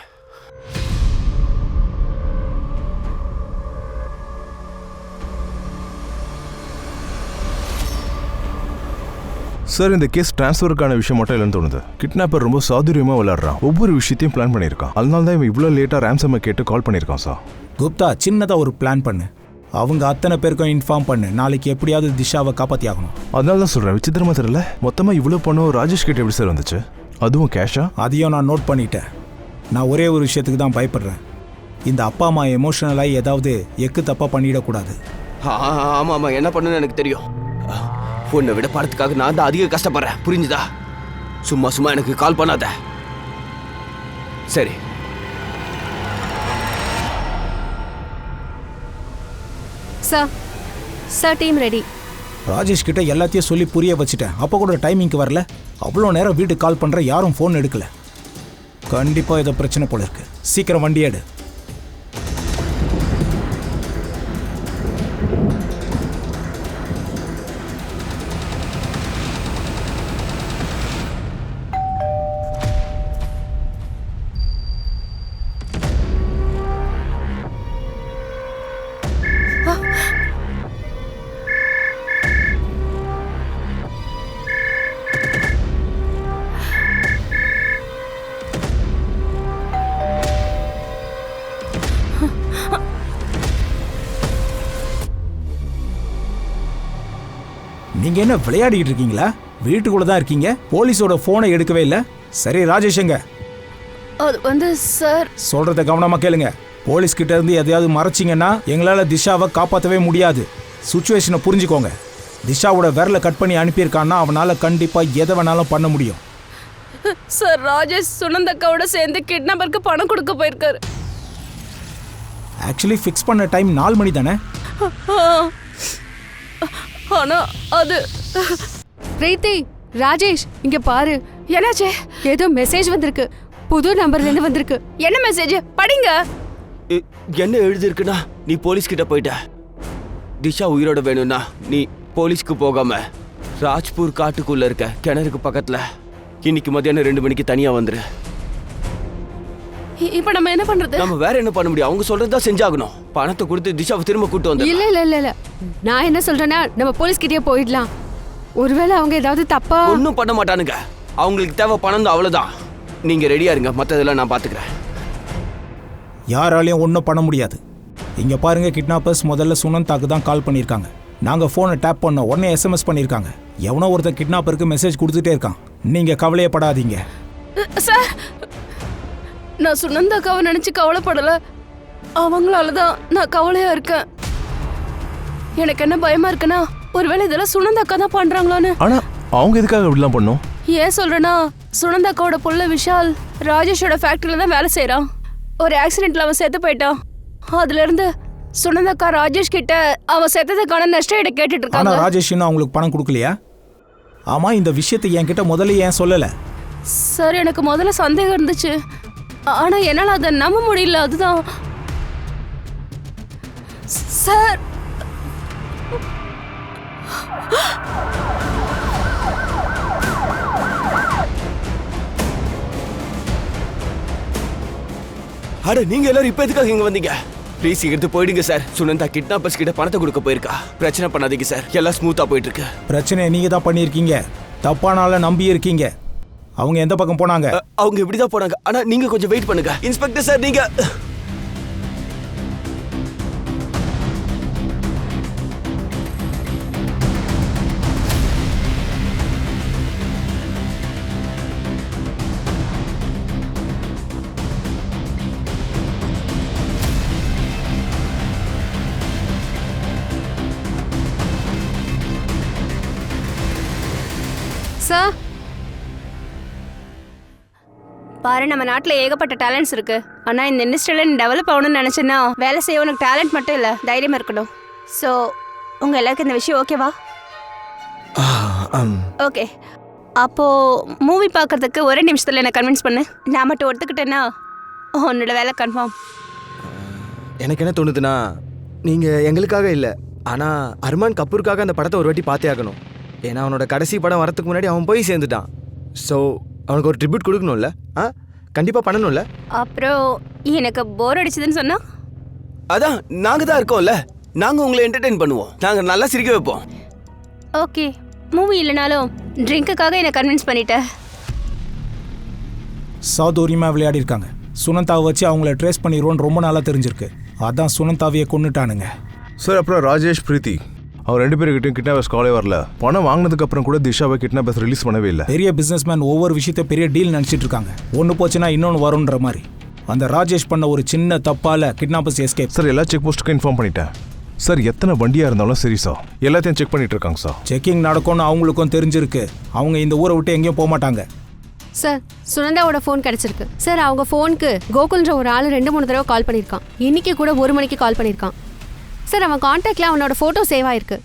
சார் இந்த கேஸ் டிரான்ஸ்ஃபருக்கான விஷயம் மட்டும் இல்லைன்னு தோணுது. கிட்னாப்பர் ரொம்ப சாதுரியமா விளையாடுறான். ஒவ்வொரு விஷயத்தையும் பிளான் பண்ணியிருக்கான். அதனால தான் இவன் இவ்வளோ லேட்டா ரேம்சம்மை கேட்டு கால் பண்ணியிருக்கான் சார். குப்தா, சின்னதா ஒரு பிளான் பண்ணு. அவங்க அத்தனை பேருக்கும் இன்ஃபார்ம் பண்ணு. நாளைக்கு எப்படியாவது திஷாவை காப்பாத்தி ஆகணும். அதனால தான் சொல்றேன், விசித்திரமா தெரியல. மொத்தமா இவ்வளோ பணம் ராஜேஷ் கிட்ட எப்படி சார் வந்துச்சு? அதுவும் கேஷா? அதையும் நான் நோட் பண்ணிட்டேன். நான் ஒரே ஒரு விஷயத்துக்கு தான் பயப்படுறேன். இந்த அப்பா அம்மா எமோஷனலாகி ஏதாவது எக்கு தப்பா பண்ணிடக்கூடாது. ஆமா ஆமா, என்ன பண்ணுன்னு எனக்கு தெரியும். உன்னை விட பணத்துக்காக நான் தான் அதிக கஷ்டப்படுறேன், புரிஞ்சுதா? சும்மா சும்மா எனக்கு கால் பண்ணாத. சரி. Sir team ready. ராஜேஷ் கிட்ட எல்லாத்தையும் சொல்லி புரிய வச்சுட்டேன். அப்போ கூட டைமிங்க்கு வரல. அவ்வளோ நேரம் வீட்டுக்கு கால் பண்ணுற, யாரும் ஃபோன் எடுக்கல. கண்டிப்பாக ஏதோ பிரச்சனை போல இருக்கு. சீக்கிரம் வண்டி எடு. நீங்க என்ன விளையாடிட்டு இருக்கீங்களா? வீட்டுக்குள்ள தான் இருக்கீங்க. போலீஸோட போனை எடுக்கவே இல்லை. சரி ராஜேஷ் எங்க? அது வந்து சார், சொல்றத கவனமா கேளுங்க. போலீஸ் கிட்ட இருந்து எதையாவது மறைச்சிங்கன்னா எங்களால திஷாவை காப்பாற்றவே முடியாது. சுச்சுவேஷனை புரிஞ்சுக்கோங்க. திஷாவோட விரலை கட் பண்ணி அனுப்பியிருக்கான்னா அவனால கண்டிப்பா எதை வேணாலும் பண்ண முடியும். சார் ராஜேஷ் சுனந்தக்காவோட சேர்ந்து கிட்னாப்பருக்கு பணம் கொடுக்க போயிருக்காரு. ஆக்சுவலி ஃபிக்ஸ் பண்ண டைம் 4 மணி தானே? ஆனா அது. பிரீத்தி, ராஜேஷ் இங்க பாரு. என்னாச்சு? ஏதோ மெசேஜ் வந்திருக்கு. புது நம்பர்ல இருந்து வந்திருக்கு. என்ன மெசேஜ்? படிங்க. என்ன எழுதிருக்குன்னா, நீ போலீஸ் கிட்ட போயிட்ட. திஷா உயிரோட வேணும்னா நீ போலீஸ்க்கு போகாம ராஜ்பூர் காட்டுக்குள்ள இருக்க கிணறுக்கு பக்கத்துல இன்னைக்கு மத்தியானம் 2 மணிக்கு தனியா வந்துரு. இப்ப நம்ம என்ன பண்றது? நம்ம வேற என்ன பண்ண முடியும்? அவங்க சொல்றதுதான் செஞ்சாகணும். பணத்தை கொடுத்து திஷாவை திரும்ப கூட்டு வந்து. இல்ல இல்ல இல்ல இல்ல, நான் என்ன சொல்றேன்னா நம்ம போலீஸ் கிட்டே போயிடலாம். ஒருவேளை அவங்க ஏதாவது தப்பா. ஒன்னும் பண்ண மாட்டானுங்க. அவங்களுக்கு தேவை பணம் தான், அவ்வளவுதான். நீங்க ரெடியா இருங்க, மத்ததெல்லாம் நான் பாத்துக்கிறேன். யாராலையும் ஒன்றும் பண்ண முடியாது. இங்க பாருங்க, கிட்னாப்பர்ஸ் முதல்ல சுனந்தாக்கு தான் கால் பண்ணியிருக்காங்க. நாங்க போனை டேப் பண்ணோம், உடனே SMS பண்ணியிருக்காங்க. எவனோ ஒருத்தன் கிட்னாப்பருக்கு மெசேஜ் கொடுத்துட்டே இருக்கான். நீங்க கவலையப்படாதீங்க. சார், நான் சுனந்தாக்காவை நினைச்சு கவலைப்படல. அவங்களாலதான் நான் கவலையா இருக்கேன். எனக்கு என்ன பயமா இருக்குன்னா, ஒருவேளை இதெல்லாம் சுனந்தாக்கா தான் பண்றாங்களான்னு. ஆனா அவங்க எதுக்காக இப்படிலாம் பண்ணோம்? ஏன் சொல்றேன்னா, சுனந்தாக்காவோட புள்ள விஷால் ராஜேஷோட ஃபேக்டரியில தான் வேலை செய்யறான். ஒரு ஆக்சிடென்ட்ல அவன் செத்து போயிட்டான். அதுல இருந்து சுனந்தாக்கா ராஜேஷ் கிட்ட அவன் செத்ததுக்கான நஷ்ட ஈடு கேட்டுட்டு ஆனா இருக்காங்க. ராஜேஷ் இன்னும் அவங்களுக்கு பணம் கொடுக்கலையா? ஆமா, இந்த விஷயத்தை என்கிட்ட முதல்ல ஏன் சொல்லல? சார், எனக்கு முதல்ல சந்தேகம் இருந்துச்சு. ஆனா என்னால அதை நம்ப முடியல. அதுதான் சார். அட, நீங்க எல்லாரும் இப்ப எதுக்காக இங்க வந்தீங்க? ப்ளீஸ் எடுத்து போயிடுங்க சார். சுனந்தா கிட்னாப்பர்ஸ் கிட்ட பணத்தை கொடுக்க போயிருக்கா. பிரச்சனை பண்ணாதீங்க சார், எல்லாம் ஸ்மூத்தா போயிட்டு இருக்கு. பிரச்சனை நீங்க தான் பண்ணியிருக்கீங்க. தப்பானால நம்பி இருக்கீங்க. அவங்க எந்த பக்கம் போனாங்க? அவங்க இப்படிதான் போனாங்க. ஆனா நீங்க கொஞ்சம் வெயிட் பண்ணுங்க இன்ஸ்பெக்டர் சார். நீங்க சார் பாரு, நம்ம நாட்டுல ஏகப்பட்ட டேலண்ட்ஸ் இருக்கு. ஆனா இந்த இண்டஸ்ட்ரியில நீ டெவலப் ஆகணும்னு நினைச்சேன்னா வேலை செய்ய உனக்கு டேலண்ட் மட்டும் இல்ல, தைரியம் இருக்கணும். ஸோ உங்க எல்லாருக்கும் இந்த விஷயம் ஓகேவா? ஓகே. அப்போ மூவி பார்க்கறதுக்கு ஒரே நிமிஷத்துல என்ன கன்வின்ஸ் பண்ணு. நான் மட்டும் ஒத்துக்கிட்டேன்னா உன்னோட வேலை கன்ஃபார்ம். எனக்கு என்ன தோணுதுன்னா, நீங்கள் எங்களுக்காக இல்லை, ஆனால் அர்மான் கபூருக்காக அந்த படத்தை ஒரு வாட்டி பார்த்தே ஆகணும். ஏன்னா அவனோட கடைசி படம் வரத்துக்கு முன்னாடி அவன் போய் சேர்ந்துட்டான். ஸோ அவனுக்கு ஒரு ட்ரிபியூட் கொடுக்கணும்ல. கண்டிப்பாக பண்ணணும்ல. அப்புறம் எனக்கு போர் அடிச்சதுன்னு சொன்னா? அதான் நாங்க தான் இருக்கோம்ல, நாங்க உங்களை என்டர்டெயின் பண்ணுவோம், நாங்க நல்லா சிரிக்க வைப்போம். ஓகே, மூவி இல்லைனாலும் ட்ரிங்க்குக்காக என்னை கன்வின்ஸ் பண்ணிட்டேன். சாதுரியமாக விளையாடி இருக்காங்க. சுனந்தாவை வச்சு அவங்கள ட்ரேஸ் பண்ணிடுவோன்னு ரொம்ப நாளாக தெரிஞ்சிருக்கு. அதான் சுனந்தாவையை கொன்னுட்டானுங்க. சார் அப்புறம் ராஜேஷ் பிரீத்தி அவர் 2 பேருக்கிட்டையும் கிட்னாப்பர்ஸ் காலே வரல. பணம் வாங்கினதுக்கு அப்புறம் கூட திஷாவை கிட்னாப்பர்ஸ் ரிலீஸ் பண்ணவே இல்லை. பெரிய பிஸ்னஸ்மேன் ஒவ்வொரு விஷயத்தை பெரிய டீல் நினச்சிட்டு இருக்காங்க. ஒன்று போச்சுன்னா இன்னொன்று வரும்ன்ற மாதிரி. அந்த ராஜேஷ் பண்ண ஒரு சின்ன தப்பால கிட்னாப்பர்ஸ் எஸ்கேப். சார் எல்லா செக் போஸ்ட்டுக்கும் இன்ஃபார்ம் பண்ணிட்டேன் சார். எத்தனை வண்டியாக இருந்தாலும் சரி சார், எல்லாத்தையும் செக் பண்ணிட்டு இருக்காங்க சார். செக்கிங் நடக்கும்னு அவங்களுக்கும் தெரிஞ்சிருக்கு. அவங்க இந்த ஊரை விட்டு எங்கேயும் போக மாட்டாங்க. சார் சுனந்தாவோட ஃபோன் கிடைச்சிருக்கு சார். அவங்க ஃபோனுக்கு கோகுல்ன்ற ஒரு ஆள் 2-3 தடவை கால் பண்ணியிருக்கான். இன்னைக்கு கூட 1 மணிக்கு கால் பண்ணியிருக்கான் சார். அவன் கான்டாக்டில் அவனோட ஃபோட்டோ சேவ் ஆயிருக்கு.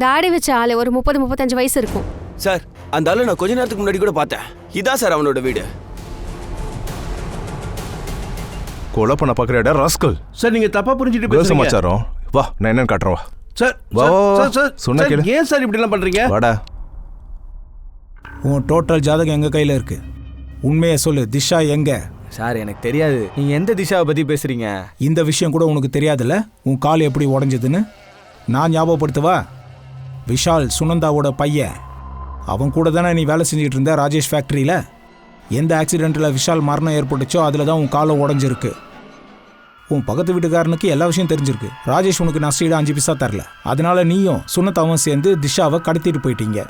தாடி வச்ச ஆள், ஒரு 30-35 வயசு இருக்கும் சார். அந்த ஆளு நான் கொஞ்ச நேரத்துக்கு முன்னாடி கூட பார்த்தேன். இதான் சார் அவனோட வீடு. கொலை பண்ண பார்க்குறியாடா ராஸ்கல். சார் நீங்க தப்பா புரிஞ்சுட்டு வேறு பேசுறீங்க. சமாச்சாரம். வா நான் என்னன்னு காட்டுறேன். வா சார் வா, வா, வா. சார், சார், சொன்னா சார், கேளு. ஏன் சார் இப்படி எல்லாம் பண்றீங்க? வாடா. உன் டோட்டல் ஜாதகம் எங்கள் கையில் இருக்கு. உண்மையை சொல்லு, திஷா எங்க? சார் எனக்கு தெரியாது, நீங்கள் எந்த திஷாவை பற்றி பேசுகிறீங்க? இந்த விஷயம் கூட உனக்கு தெரியாதுல்ல, உன் கால் எப்படி உடஞ்சதுன்னு. நான் ஞாபகப்படுத்தவா? விஷால் சுனந்தாவோட பையன். அவன் கூட தானே நீ வேலை செஞ்சுட்டு இருந்த ராஜேஷ் ஃபேக்ட்ரியில். எந்த ஆக்சிடெண்ட்டில் விஷால் மரணம் ஏற்பட்டுச்சோ அதில் தான் உன் காலம் உடஞ்சிருக்கு. உன் பக்கத்து வீட்டுக்காரனுக்கு எல்லா விஷயம் தெரிஞ்சிருக்கு. ராஜேஷ் உனக்கு நஷ்டீடு 5 பைசா தரல. அதனால நீயும் சுனத்தாவும் சேர்ந்து திஷாவை கடத்திட்டு போயிட்டீங்க.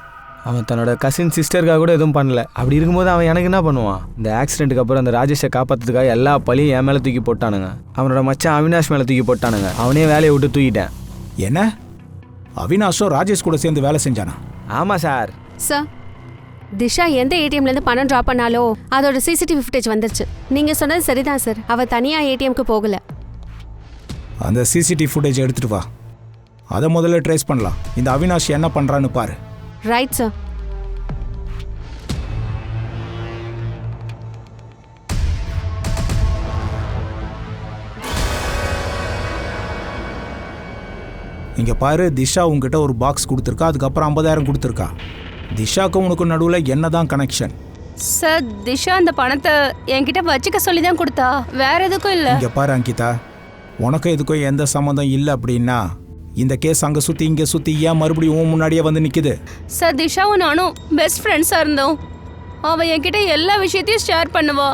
அவன் தன்னோட கசின் சிஸ்டருக்காக கூட எதுவும் பண்ணல. அப்படி இருக்கும்போது அவன் எனக்கு என்ன பண்ணுவான்? இந்த ஆக்சிடென்ட்டுக்கு அப்புறம் அந்த ராஜேஷை காப்பாற்றுறதுக்காக எல்லா பழியும் என் மேலே தூக்கி போட்டானுங்க. அவனோட மச்சான் அவினாஷ் மேலே தூக்கி போட்டானுங்க. அவனே வேலையை விட்டு தூக்கிட்டேன். என்ன, அவினாஷும் ராஜேஷ் கூட சேர்ந்து வேலை செஞ்சானா? ஆமாம் சார். சார் திஷா எந்த ஏடிஎம்லேருந்து பணம் ட்ரா பண்ணாலோ அதோட சிசிடிவி ஃபுட்டேஜ் வந்துருச்சு. நீங்கள் சொன்னது சரிதான் சார். அவள் தனியாக ஏடிஎம்க்கு போகல. அந்த சிசிடிவி ஃபுட்டேஜ் எடுத்துட்டு வா. அதை முதல்ல ட்ரேஸ் பண்ணலாம். இந்த அவினாஷ் என்ன பண்ணுறான்னு பாரு. Right sir. இங்கே பாரு, திஷா உங்ககிட்ட ஒரு பாக்ஸ் கொடுத்துருக்கா. அதுக்கப்புறம் 50,000 கொடுத்துருக்கா. திஷாக்கும் உனக்கு நடுவில் என்னதான் கனெக்ஷன்? சார், திஷா அந்த பணத்தை என்கிட்ட வச்சுக்க சொல்லி தான் கொடுத்தா, வேற எதுக்கும் இல்லை. இங்கே பாரு அங்கிதா, உனக்கும் இதுக்கும் எந்த சம்மந்தம் இல்லை அப்படின்னா இந்த கேஸ் அங்கே சுற்றி இங்கே சுற்றி ஏன் மறுபடியும் உன் முன்னாடியே வந்து நிற்குது? சார், திஷாவும் நானும் பெஸ்ட் ஃப்ரெண்ட்ஸாக இருந்தோம். அவள் என்கிட்ட எல்லா விஷயத்தையும் ஷேர் பண்ணுவா.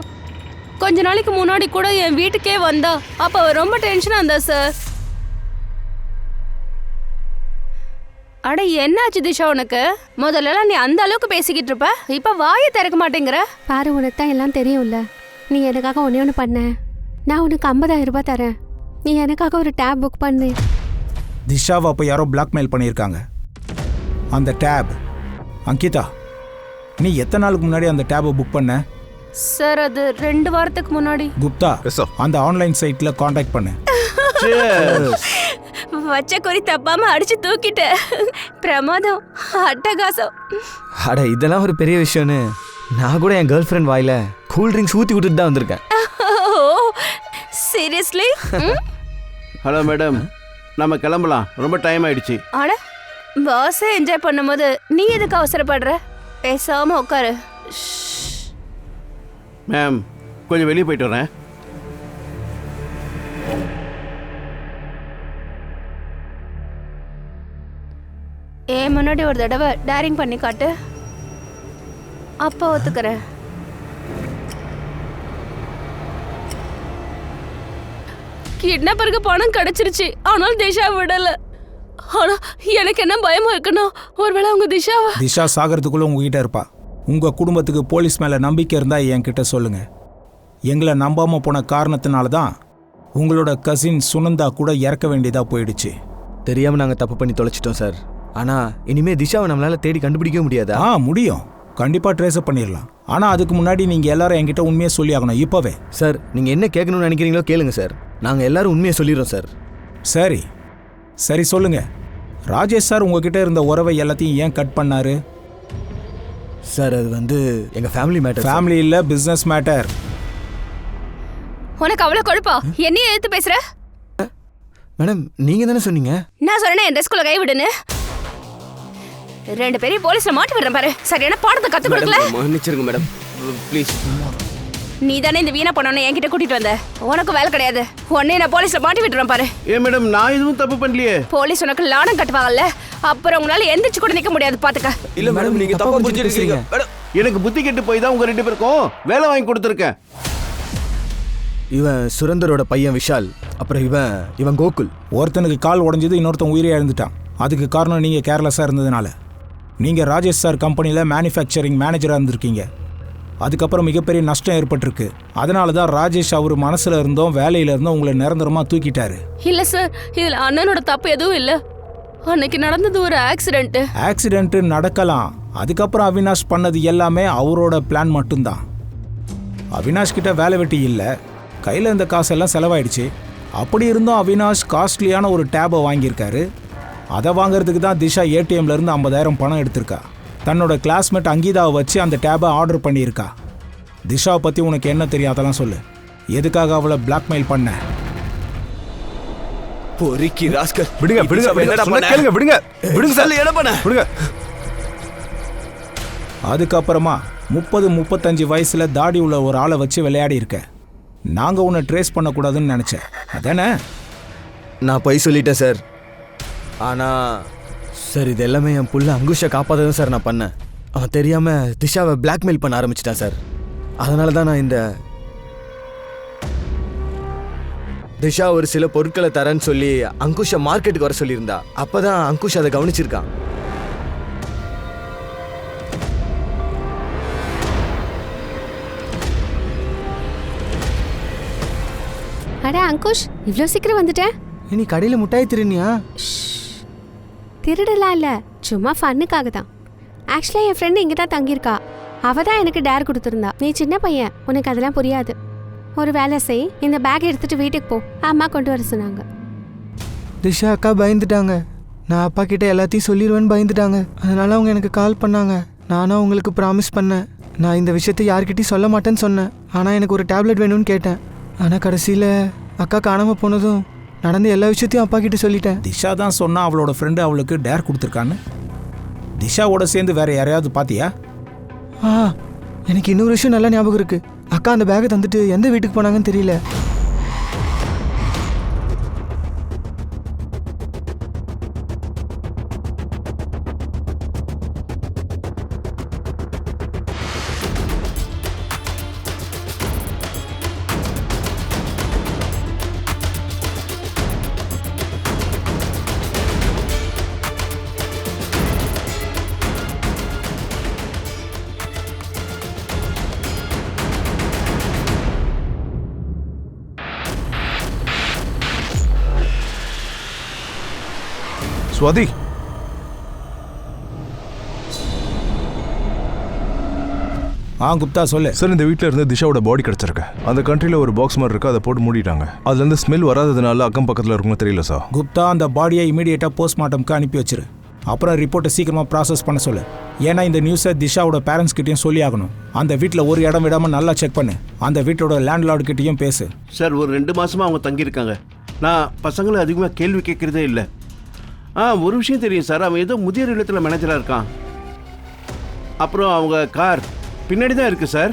கொஞ்ச நாளைக்கு முன்னாடி கூட என் வீட்டுக்கே வந்தா. அப்போ அவள் ரொம்ப டென்ஷனாக இருந்தா சார். அட என்னாச்சு திஷா உனக்கு? முதல்லலாம் நீ அந்த அளவுக்கு பேசிக்கிட்டு இருப்ப, இப்போ வாயை திறக்க மாட்டேங்கிற. பாரு, உனக்கு தான் எல்லாம் தெரியும்ல. நீ எனக்காக ஒன்று பண்ண. நான் உனக்கு 50,000 ரூபாய் தரேன். நீ எனக்காக ஒரு டேப் புக் பண்ணு. திஷாவை அப்போ யாரோ பிளாக்மெயில் பண்ணியிருக்காங்க. அந்த டேப், அங்கிதா நீ எத்தனை நாளுக்கு முன்னாடி அந்த டேபை புக் பண்ண? சார், அது 2 வாரத்துக்கு முன்னாடி. Gupta, Yes, sir. அந்த ஆன்லைன் சைட்டில் காண்டாக்ட் பண்ணு. வச்ச குறி தப்பாம அடிச்சு தூக்கிட்ட. பிரமாதம், அட்டகாசம். அட இதெல்லாம் ஒரு பெரிய விஷயம்னு நான் கூட என் கேர்ள் ஃப்ரெண்ட் வாயில கூல் ட்ரிங்க்ஸ் ஊற்றி விட்டுட்டு தான் வந்திருக்கேன். சீரியஸ்லி? ஹலோ மேடம், நம்ம கிளம்பலாம், ரொம்ப டைம் ஆயிடுச்சு. அட, பாஸே என்ஜாய் பண்ணும்போது நீ எதுக்கு அவசரப்படுற? பேசாம உட்காரு. மேம், கொஞ்சம் வெளியே போயிட்டு வரேன். முன்னாடி ஒரு தடவை டேரிங் பண்ணி காட்டு, அப்போ ஒத்துக்கிறேன். கிட்னாப்பருக்கு பணம் கிடைச்சிருச்சு, ஆனாலும் திஷா விடல. ஆனா எனக்கு என்ன பயமா இருக்குன்னா, ஒருவேளை அவங்க திஷாவை திஷா சாகிறதுக்குள்ள உங்ககிட்ட இருப்பா. உங்க குடும்பத்துக்கு போலீஸ் மேல நம்பிக்கை இருந்தா என்கிட்ட சொல்லுங்க. எங்களை நம்பாம போன காரணத்தினால தான் உங்களோட கசின் சுனந்தா கூட இறக்க வேண்டியதா போயிடுச்சு. தெரியாம நாங்க தப்பு பண்ணி தொலைச்சிட்டோம் சார். ஆனா இனிமே திஷாவை நம்மளால தேடி கண்டுபிடிக்க முடியாதா? முடியும், கண்டிப்பா ட்ரேஸ் பண்ணிடலாம். ஆனா அதுக்கு முன்னாடி நீங்க எல்லாரும் என்கிட்ட உண்மையை சொல்லி ஆகணும் இப்பவே. சார் நீங்க என்ன கேட்கணும்னு நினைக்கிறீங்களோ கேளுங்க சார். நாங்க எல்லாரும் உண்மையை சொல்லிடுறோம் சார். சரி சரி சொல்லுங்க. ராஜேஷ் சார் உங்ககிட்ட இருந்த உறவை எல்லாத்தையும் ஏன் கட் பண்ணாரு? சார் அது வந்து எங்க ஃபேமிலி மேட்டர். ஃபேமிலி இல்ல, பிசினஸ் மேட்டர். உனக்கு அவ்வளவு கொழுப்பா? என்னையே எடுத்து பேசுற? மேடம் நீங்க தானே சொன்னீங்க. நான் சொன்னேன் என் டெஸ்குள்ள கை விடுன்னு. 2 பேரையும் போலீஸ்ல மாட்டி விடுறேன் பாரு. சரியான பாடத்தை கத்து கொடுக்கல. மன்னிச்சிருங்க மேடம், ப்ளீஸ். நீ தானே இந்த வீணா பண்ணவன என்கிட்ட கூட்டிட்டு வந்த. உனக்கு வேலை கிடையாது. உடனே நான் போலீஸ்ல மாட்டி விட்டுறேன் பாரு. மேடம் நான் எதுவும் தப்பு பண்ணலையே. போலீஸ் உனக்கு லாடம் கட்டுவாங்கல்ல, அப்புறம் உங்களால எந்திரிச்சு கூட நிக்க முடியாது பாத்துக்க. இல்ல மேடம், நீங்க தப்பா புரிஞ்சிருக்கீங்க. எனக்கு புத்தி கெட்டு போய் தான் உங்க 2 பேருக்கும் வேலை வாங்கி கொடுத்துருக்கேன். இவன் சுரந்தரோட பையன் விஷால், அப்புறம் இவன் கோகுல். ஒருத்தனுக்கு கால் உடைஞ்சது, இன்னொருத்தன் உயிரை இழந்துட்டான். அதுக்கு காரணம் நீங்க கேர்லெஸ்ஸா இருந்ததுனால. நீங்க ராஜேஷ் சார் கம்பெனியில மேனுஃபேக்சரிங் மேனேஜரா இருந்திருக்கீங்க. அதுக்கப்புறம் மிகப்பெரிய நஷ்டம் ஏற்பட்டிருக்கு. அதனால தான் ராஜேஷ் அவர் மனசுல இருந்தோம் வேலையில இருந்தோம் உங்களை நிரந்தரமா தூக்கிட்டாரு. இல்ல சார், இதுல அண்ணனோட தப்பு எதுவும் இல்ல. அன்னைக்கு நடந்தது ஒரு ஆக்சிடென்ட். ஆக்சிடென்ட் நடக்கலாம். அதுக்கப்புறம் அவினாஷ் பண்ணது எல்லாமே அவரோட பிளான் மட்டும்தான். அவினாஷ் கிட்ட வேலை வெட்டி இல்லை, கையில் இருந்த காசெல்லாம் செலவாயிடுச்சு. அப்படி இருந்தும் அவினாஷ் காஸ்ட்லியான ஒரு டேபை வாங்கியிருக்காரு. அதை வாங்குறதுக்கு தான் திஷா ஏடிஎம்ல இருந்து 50,000 பணம் எடுத்திருக்கா. தன்னோட கிளாஸ்மேட் அங்கீதாவை வச்சு அந்த டேபை ஆர்டர் பண்ணியிருக்கா. திஷாவை பற்றி உனக்கு என்ன தெரியும் அதெல்லாம் சொல்லு. எதுக்காக அவளை பிளாக்மெயில் பண்ண? பொறுக்கி ராஸ்கல். விடுங்க விடுங்க, கேளுங்க, விடுங்க விடுங்க சார். என்ன பண்ண விடுங்க. அதுக்கப்புறமா 30-35 வயசுல தாடி உள்ள ஒரு ஆளை வச்சு விளையாடி இருக்க. நாங்கள் உன்னை ட்ரேஸ் பண்ணக்கூடாதுன்னு நினச்சேன், அதானே? நான் போய் சொல்லிட்டேன் சார். ஆனா சார் இது எல்லாமே என் புள்ள அங்குஷை காப்பாற்றதான் சார் நான் பண்ணேன். அவன் தெரியாம திஷாவை பிளாக்மெயில் பண்ண ஆரம்பிச்சிட்டான் சார். அதனால தான் நான் இந்த திஷா ஒரு சில பொருட்களை தரேன்னு சொல்லி அங்குஷை மார்க்கெட்டுக்கு வர சொல்லியிருந்தா. அப்பதான் அங்குஷ் அதை கவனிச்சிருக்கான். அட அங்குஷ், இவ்ளோ சீக்கிரம் வந்துட்டேன். நீ கடையில் முட்டாய் திருநியா? திருடலாம் இல்ல, சும்மா ஃபன்னுக்காக தான். ஆக்சுவலா என் ஃப்ரெண்டு இங்கே தான் தங்கியிருக்கா. அவ தான் எனக்கு டேர் கொடுத்துருந்தா. நீ சின்ன பையன், உனக்கு அதெல்லாம் புரியாது. ஒரு வேலை செய், இந்த பேக் எடுத்துட்டு வீட்டுக்கு போ, அம்மா கொண்டு வர சொன்னாங்க. திஷா அக்கா பயந்துட்டாங்க. நான் அப்பா கிட்ட எல்லாத்தையும் சொல்லிடுவேன்னு பயந்துட்டாங்க. அதனால அவங்க எனக்கு கால் பண்ணாங்க. நானும் அவங்களுக்கு ப்ராமிஸ் பண்ணேன், நான் இந்த விஷயத்தை யார்கிட்டையும் சொல்ல மாட்டேன்னு சொன்னேன். ஆனால் எனக்கு ஒரு டேப்லெட் வேணும்னு கேட்டேன். ஆனால் கடைசியில் அக்கா காணாமல் போனதும் நடந்த எல்லா விஷயத்தையும் அப்பா கிட்ட சொல்லிட்டேன். திஷா தான் சொன்னா அவளோட ஃப்ரெண்டு அவளுக்கு டேர் கொடுத்துருக்கான்னு. திஷாவோட சேர்ந்து வேற யாரையாவது பாத்தியா? எனக்கு இன்னொரு விஷயம் நல்லா ஞாபகம் இருக்கு. அக்கா அந்த பேக்கை தந்துட்டு எந்த வீட்டுக்கு போனாங்கன்னு தெரியல. சுவாதி, குப்தா சொல்லு. சார் இந்த வீட்டில் இருந்து திஷாவோட பாடி கிடச்சிருக்கு. அந்த கண்ட்ரியில் ஒரு பாக்ஸ் மாதிரி இருக்கு, அதை போட்டு மூடிட்டாங்க. அதுலேருந்து ஸ்மெல் வராததுனால அக்கம் பக்கத்தில் இருக்குன்னு தெரியல சார். குப்தா, அந்த பாடியை இமீடியட்டாக போஸ்ட்மார்ட்டம்க்கு அனுப்பி வச்சிரு. அப்புறம் ரிப்போர்ட்டை சீக்கிரமாக ப்ராசஸ் பண்ண சொல்லு. ஏன்னா இந்த நியூஸை திஷாவோட பேரண்ட்ஸ் கிட்டையும் சொல்லி ஆகணும். அந்த வீட்டில் ஒரு இடம் விடாமல் நல்லா செக் பண்ணு. அந்த வீட்டோட லேண்ட்லார்டு கிட்டையும் பேசு. சார் ஒரு 2 மாசமா அவங்க தங்கியிருக்காங்க. நான் பசங்களை அதிகமாக கேள்வி கேட்குறதே இல்லை. ஒரு விஷயம் தெரியும் சார், அவன் ஏதோ முதியோர் இல்லத்தில் மேனேஜராக இருக்கான். அப்புறம் அவங்க கார் பின்னாடி தான் இருக்கு சார்.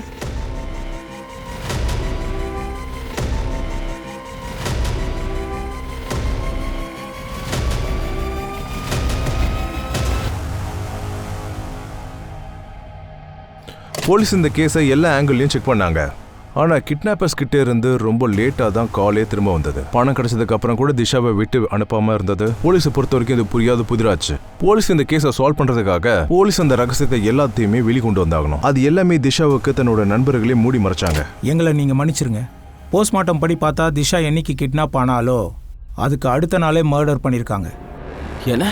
போலீஸ் இந்த கேஸை எல்லா ஆங்கிள்லையும் செக் பண்ணாங்க. ஆனா கிட்னாப்பர்ஸ் கிட்ட இருந்து ரொம்ப லேட்டா தான் காலே திரும்ப வந்தது. பணம் கிடைச்சதுக்கு அப்புறம் கூட திஷாவை விட்டு அனுப்பாம இருந்தது. போலீஸை பொறுத்த வரைக்கும் இது புரியாத புதிராச்சு. போலீஸ் இந்த கேஸை சால்வ் பண்றதுக்காக போலீஸ் அந்த ரகசியத்தை எல்லாத்தையுமே வெளிக்கொண்டு வந்தாகணும். அது எல்லாமே திஷாவுக்கு தன்னோட நண்பர்களே மூடி மறைச்சாங்க. எங்களை நீங்க மன்னிச்சிருங்க. போஸ்ட்மார்ட்டம் படி பார்த்தா திஷா என்னைக்கு கிட்னாப் ஆனாலோ அதுக்கு அடுத்த நாளே மர்டர் பண்ணியிருக்காங்க. என்ன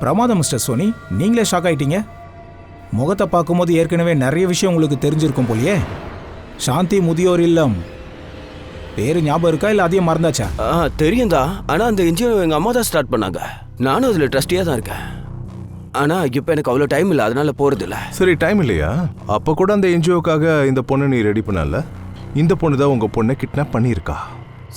பிரமாதம் மிஸ்டர் சோனி, நீங்களே ஷாக் ஆயிட்டீங்க. முகத்தை பார்க்கும்போது ஏற்கனவே நிறைய விஷயம் உங்களுக்கு தெரிஞ்சிருக்கும் போலியே. சாந்தி முதியோர் இல்லம் பேரு ஞாபகம் இருக்கா இல்லை அதையும் மறந்தாச்சா? தெரியும் தான். ஆனால் அந்த என்ஜிஓ எங்கள் அம்மா தான் ஸ்டார்ட் பண்ணாங்க. நானும் அதில் ட்ரஸ்டியாக தான் இருக்கேன். ஆனால் இப்போ எனக்கு அவ்வளோ டைம் இல்லை, அதனால போகிறதில்ல. சரி, டைம் இல்லையா? அப்போ கூட அந்த என்ஜிஓக்காக இந்த பொண்ணை நீ ரெடி பண்ணல. இந்த பொண்ணு தான் உங்கள் பொண்ணை கிட்னாப் பண்ணியிருக்கா.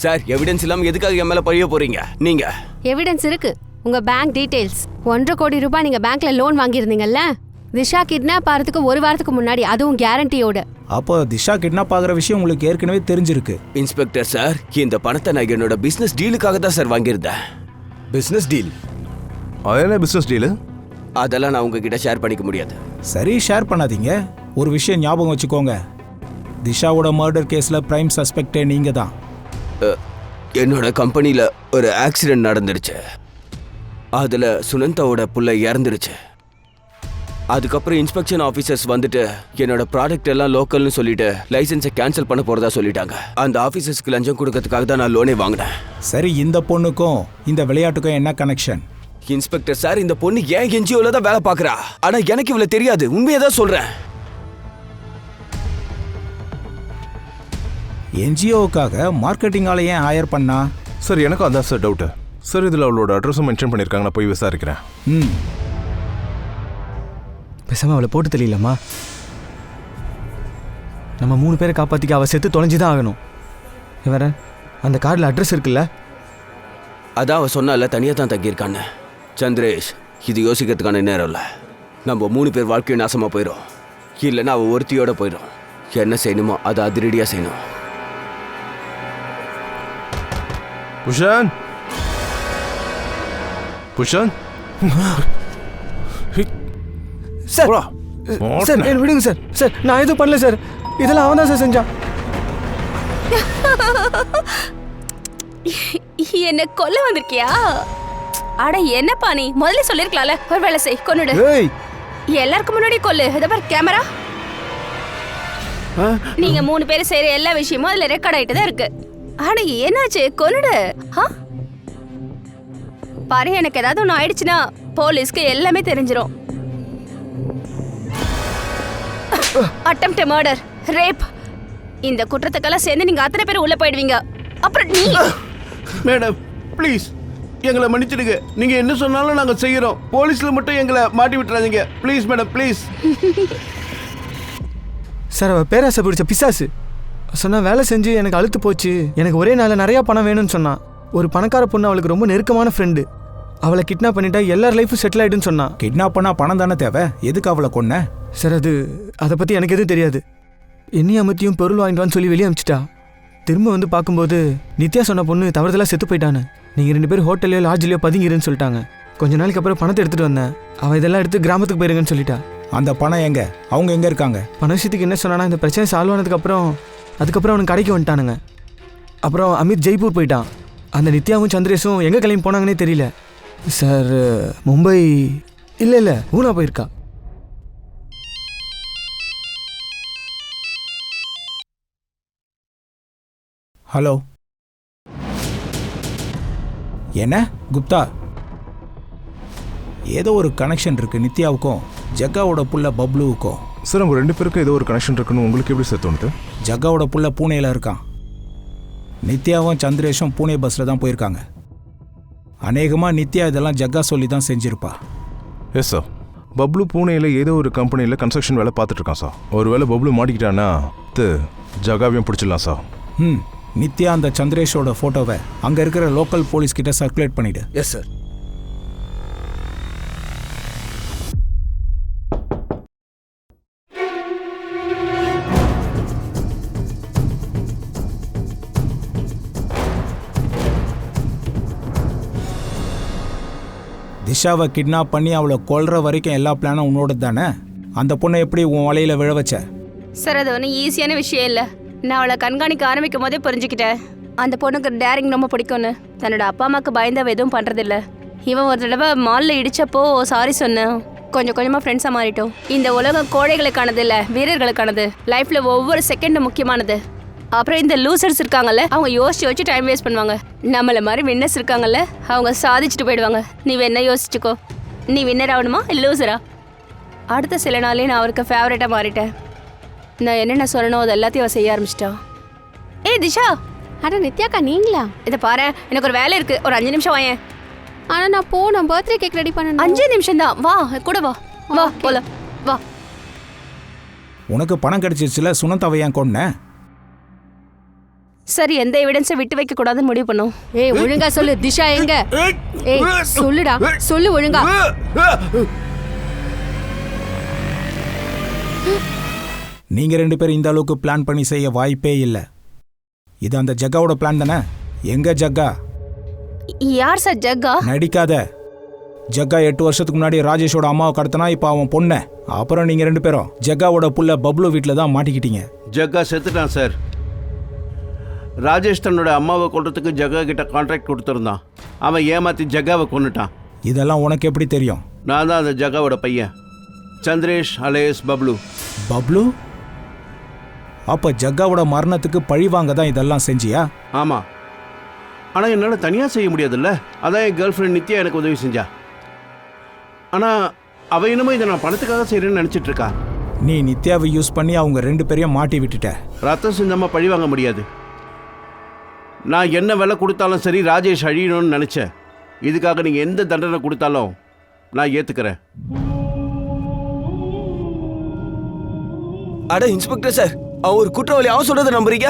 சார், எவிடன்ஸ் இல்லாமல் எதுக்காக என் மேலே பழிய போகிறீங்க நீங்கள்? எவிடன்ஸ் இருக்கு. உங்க பேங்க் டீடைல்ஸ். 1.5 கோடி ரூபாய் நீங்க பேங்க்ல லோன் வாங்கியிருந்தீங்கல்ல, திஷா கிட்னாப் ஆகிறதுக்கு 1 வாரத்துக்கு முன்னாடி, அதுவும் கேரண்டியோட. அப்போ திஷா கிட்னாப் ஆகிற விஷயம் உங்களுக்கு ஏற்கனவே தெரிஞ்சிருக்கு. இன்ஸ்பெக்டர் சார், இந்த பணத்தை நான் என்னோட பிசினஸ் டீலுக்காக தான் சார் வாங்கியிருந்தேன். Business deal? அது என்ன பிஸ்னஸ் டீலு? அதெல்லாம் நான் உங்ககிட்ட ஷேர் பண்ணிக்க முடியாது. சரி, ஷேர் பண்ணாதீங்க. ஒரு விஷயம் ஞாபகம் வச்சுக்கோங்க, திஷாவோட மர்டர் கேஸில் பிரைம் சஸ்பெக்டே நீங்க தான். என்னோட கம்பெனியில் ஒரு ஆக்சிடென்ட் நடந்துருச்சு. அதில் சுனந்தாவோட புள்ள இறந்துருச்சு. அதுக்கப்புறம் இன்ஸ்பெக்ஷன் ஆஃபீஸர்ஸ் வந்துட்டு என்னோட ப்ராடக்ட் எல்லாம் லோக்கல்னு சொல்லிட்டு லைசன்ஸை கேன்சல் பண்ண போறதா சொல்லிட்டாங்க. அந்த ஆஃபீஸர்ஸ்க்கு லஞ்சம் கொடுக்கறதுக்காக தான் நான் லோனே வாங்கினேன். சரி, இந்த பொண்ணுக்கும் இந்த விளையாட்டுக்கும் என்ன கனெக்ஷன்? இன்ஸ்பெக்டர் சார், இந்த பொண்ணு ஏன் என்ஜிஓல தான் வேலை பார்க்கறா. ஆனா எனக்கு இவ்வளவு தெரியாது. உண்மையை தான் சொல்றேன். என்ஜிஓக்காக மார்க்கெட்டிங் ஆளை ஏன் ஹையர் பண்ணா? சார், எனக்கும் அதான் சார் டவுட்டு. சார், இதில் அவளோட அட்ரஸும் மென்ஷன் பண்ணியிருக்காங்க. நான் போய் விசாரிக்கிறேன். பேசாமல் அவளை போட்டு தெரியலம்மா. நம்ம 3 பேரை காப்பாற்றிக்க அவள் செத்து தொலைஞ்சுதான் ஆகணும். வேற அந்த கார்டில் அட்ரஸ் இருக்குல்ல? அதான் அவ சொன்னால தனியாக தான் தங்கியிருக்கான்னு. சந்திரேஷ், இது யோசிக்கிறதுக்கான நேரம் இல்லை. நம்ம 3 பேர் வாழ்க்கையும் நாசமாக போயிடும். இல்லைன்னா அவள் ஒருத்தியோட போயிடும். என்ன செய்யணுமோ அதை அதிரடியாக செய்யணும். புஷன், புஷன். சார், சார் என்ன விடுங்க சார். சார், நான் எதுவும் பண்ணல சார். இதெல்லாம் அவன் தான் சார் செஞ்சான். என்ன கொல்ல வந்திருக்கியா? அட என்னப்பா நீ முதல்ல சொல்லிருக்கலாம்ல. ஒரு வேலை செய், கொன்னுடு. எல்லாருக்கும் முன்னாடி கொல்லு. இத பாரு கேமரா. நீங்க 3 பேரும் செய்யற எல்லா விஷயமும் அதுல ரெக்கார்ட் ஆயிட்டு தான் இருக்கு. ஆனா என்னாச்சு? கொன்னுடு. பாரு, எனக்கு ஏதாவது ஒன்று ஆயிடுச்சுன்னா போலீஸ்க்கு எல்லாமே தெரிஞ்சிடும். அட்டெம்ப்ட் மர்டர், ரேப், இந்த குற்றத்துக்கெல்லாம் சேர்ந்து நீங்க அத்தனை பேர் உள்ள போயிடுவீங்க. அப்புறம் நீ மேடம் ப்ளீஸ் எங்களை மன்னிச்சிடுங்க. நீங்க என்ன சொன்னாலும் நாங்க செய்யறோம். போலீஸ்ல மட்டும் எங்களை மாட்டி விட்டுறாதீங்க ப்ளீஸ் மேடம், ப்ளீஸ். சார், அவள் பேராசை பிடிச்ச பிசாசு. சொன்னா வேலை செஞ்சு எனக்கு அழுத்து போச்சு. எனக்கு ஒரே நாளில் நிறையா பணம் வேணும்னு சொன்னான். ஒரு பணக்கார பொண்ணு அவளுக்கு ரொம்ப நெருக்கமான ஃப்ரெண்டு. அவளை கிட்னாப் பண்ணிட்டா எல்லார் லைஃபும் செட்டில் ஆகிடுன்னு சொன்னான். கிட்னாப் பண்ணா பணம் தானே தேவை, எதுக்கு அவளை கொன்ன? சார், அதை பற்றி எனக்கு எதுவும் தெரியாது. என்னையும் அமர்த்தியும் பொருள் வாங்கிட்டு சொல்லி வெளியே அனுப்பிச்சிட்டா. திரும்ப வந்து பார்க்கும்போது நித்யா சொன்ன பொண்ணு தவறுதலாக செத்து போயிட்டான்னு. நீங்கள் 2 பேரும் ஹோட்டல்லையோ லாட்ஜ்லையோ பதுங்கிருன்னு சொல்லிட்டாங்க. கொஞ்ச நாளைக்கு அப்புறம் பணத்தை எடுத்துகிட்டு வந்தேன். அவள் இதெல்லாம் எடுத்து கிராமத்துக்கு போயிருங்கன்னு சொல்லிட்டா. அந்த பணம் எங்க? அவங்க எங்கே இருக்காங்க? பண விஷயத்துக்கு என்ன சொன்னானா, இந்த பிரச்சனை சால்வ் ஆனதுக்கப்புறம் அவனுக்கு கடைக்கு வந்துட்டானுங்க. அப்புறம் அமித் ஜெய்ப்பூர் போயிட்டான். அந்த நித்யாவும் சந்திரேஷும் எங்கே கிளம்பி போனாங்கன்னே தெரியல சார். மும்பை இல்லை ஊனா போயிருக்கா. ஹலோ, என்ன குப்தா? ஏதோ ஒரு கனெக்ஷன் இருக்கு நித்யாவுக்கும் ஜக்காவோட புள்ள பப்ளுவுக்கும். சார், உங்கள் 2 பேருக்கும் ஏதோ ஒரு கனெக்ஷன் இருக்குன்னு உங்களுக்கு எப்படி சார் தோணுது? ஜக்காவோட புள்ள பூனேயில் இருக்கான். நித்யாவும் சந்திரேஷும் பூனே பஸ்ஸில் தான் போயிருக்காங்க. அநேகமாக நித்யா இதெல்லாம் ஜக்கா சொல்லி தான் செஞ்சிருப்பா. Yes sir. பப்ளு பூனேயில் ஏதோ ஒரு கம்பெனியில் கன்ஸ்ட்ரக்ஷன் வேலை பார்த்துட்டு இருக்கான் சார். ஒருவேளை பப்ளு மாட்டிக்கிட்டான்னா ஜகாவையும் பிடிச்சிடலாம் சார். நித்யா அந்த சந்திரேஷோட ஃபோட்டோவை அங்கே இருக்கிற லோக்கல் போலீஸ் கிட்ட சர்க்குலேட் பண்ணிடு. Yes sir. திஷாவை கிட்னாப் பண்ணி அவளை கொல்ற வரைக்கும் எல்லா பிளானும் உன்னோட தானே? அந்த பொண்ணை எப்படி உன் வலையில் விழ வச்ச? சார் அது ஒன்றும் ஈஸியான விஷயம் இல்லை. நான் அவளை கண்காணிக்க ஆரம்பிக்கும் போதே புரிஞ்சுக்கிட்டேன் அந்த பொண்ணுக்கு டேரிங் ரொம்ப பிடிக்கும்னு. தன்னோட அப்பா அம்மாவுக்கு பயந்து அவ எதுவும் பண்ணுறதில்ல. இவன் ஒரு தடவை மாலில் இடிச்சப்போ சாரி சொன்னேன். கொஞ்சம் கொஞ்சமாக ஃப்ரெண்ட்ஸாக மாறிட்டோம். இந்த உலகம் கோழைகளுக்கானது இல்லை, வீரர்களுக்கானது. லைஃப்பில் ஒவ்வொரு செகண்டும் முக்கியமானது. அப்புறம் இந்த லூசர்ஸ் இருக்காங்கல்ல, அவங்க யோசிச்சு டைம் வேஸ்ட் பண்ணுவாங்க. நம்மளை மாதிரி வின்னர்ஸ் இருக்காங்கல்ல, அவங்க சாதிச்சுட்டு போயிடுவாங்க. நீ வேணா யோசிச்சுக்கோ, நீ வின்னர் ஆகணுமா லூசரா? அடுத்த சில நாளே நான் அவருக்கு ஃபேவரட்டாக மாறிட்டேன். நான் என்னென்ன சொல்லணும் அது எல்லாத்தையும் அவ செய்ய ஆரம்பிச்சிட்டா. ஏய் திஷா. அட நித்யாக்கா நீங்களா? இதை பாரு, எனக்கு ஒரு வேலை இருக்கு, ஒரு 5 நிமிஷம் வாயேன். ஆனா நான் போன பர்த்டே கேக் ரெடி பண்ணணும். 5 நிமிஷம் தான், வா கூட வா. வா போல வா. உனக்கு பணம் கிடைச்சிருச்சுல, சுனந்தாவை ஏன் கொன்ன? சரி, எந்த எவிடன்ஸை விட்டு வைக்க கூடாதுன்னு முடிவு பண்ணோம். ஏய் ஒழுங்கா சொல்லு, திஷா எங்க? ஏய் சொல்லுடா, சொல்லு ஒழுங்கா. நீங்க 2 பேரும் இந்த அளவுக்கு பிளான் பண்ணி செய்ய வாய்ப்பே இல்லை. இது அந்த ஜக்காவோட பிளான் தானே? எங்க ஜக்கா? யார் சார் ஜக்கா? நடிக்காத. ஜக்கா 8 வருஷத்துக்கு முன்னாடி ராஜேஷோட அம்மாவை கடத்தினா, இப்போ அவன் பொண்ண. அப்புறம் நீங்க 2 பேரும் ஜக்காவோட புள்ள பப்ளு வீட்டில் தான் மாட்டிக்கிட்டீங்க. ஜக்கா செத்துட்டான் சார். ராஜேஷ் தன்னோட அம்மாவை கொல்றதுக்கு ஜக்கா கிட்ட கான்ட்ராக்ட் கொடுத்துருந்தான். அவன் ஏமாத்தி ஜக்காவை கொன்னுட்டான். இதெல்லாம் உனக்கு எப்படி தெரியும்? நான் தான் அந்த ஜக்காவோட பையன், சந்திரேஷ் அலேஸ் பப்ளு. பப்ளு? அப்ப ஜக்காவோட மரணத்துக்கு பழி வாங்க தான் இதெல்லாம் செஞ்சியா? ஆமாம், ஆனால் என்னால் தனியாக செய்ய முடியாதுல்ல. அதான் என் கேர்ள் ஃப்ரெண்ட் நித்யா எனக்கு உதவி செஞ்சா. ஆனால் அவள் இன்னமும் இதை நான் பணத்துக்காக செய்கிறேன்னு நினச்சிட்டு இருக்கா. நீ நித்யாவை யூஸ் பண்ணி அவங்க 2 பேரையும் மாட்டி விட்டுட்ட. ரத்தம் சிந்தமாக பழி வாங்க முடியாது. நான் என்ன விலை கொடுத்தாலும் சரி ராஜேஷ் அழியணும்னு நினச்சேன். இதுக்காக நீங்கள் எந்த தண்டனை கொடுத்தாலும் நான் ஏற்றுக்கிறேன். அட இன்ஸ்பெக்டர் சார், அவன் ஒரு குற்றவாளி. அவன் சொல்றதை நம்புறீங்க?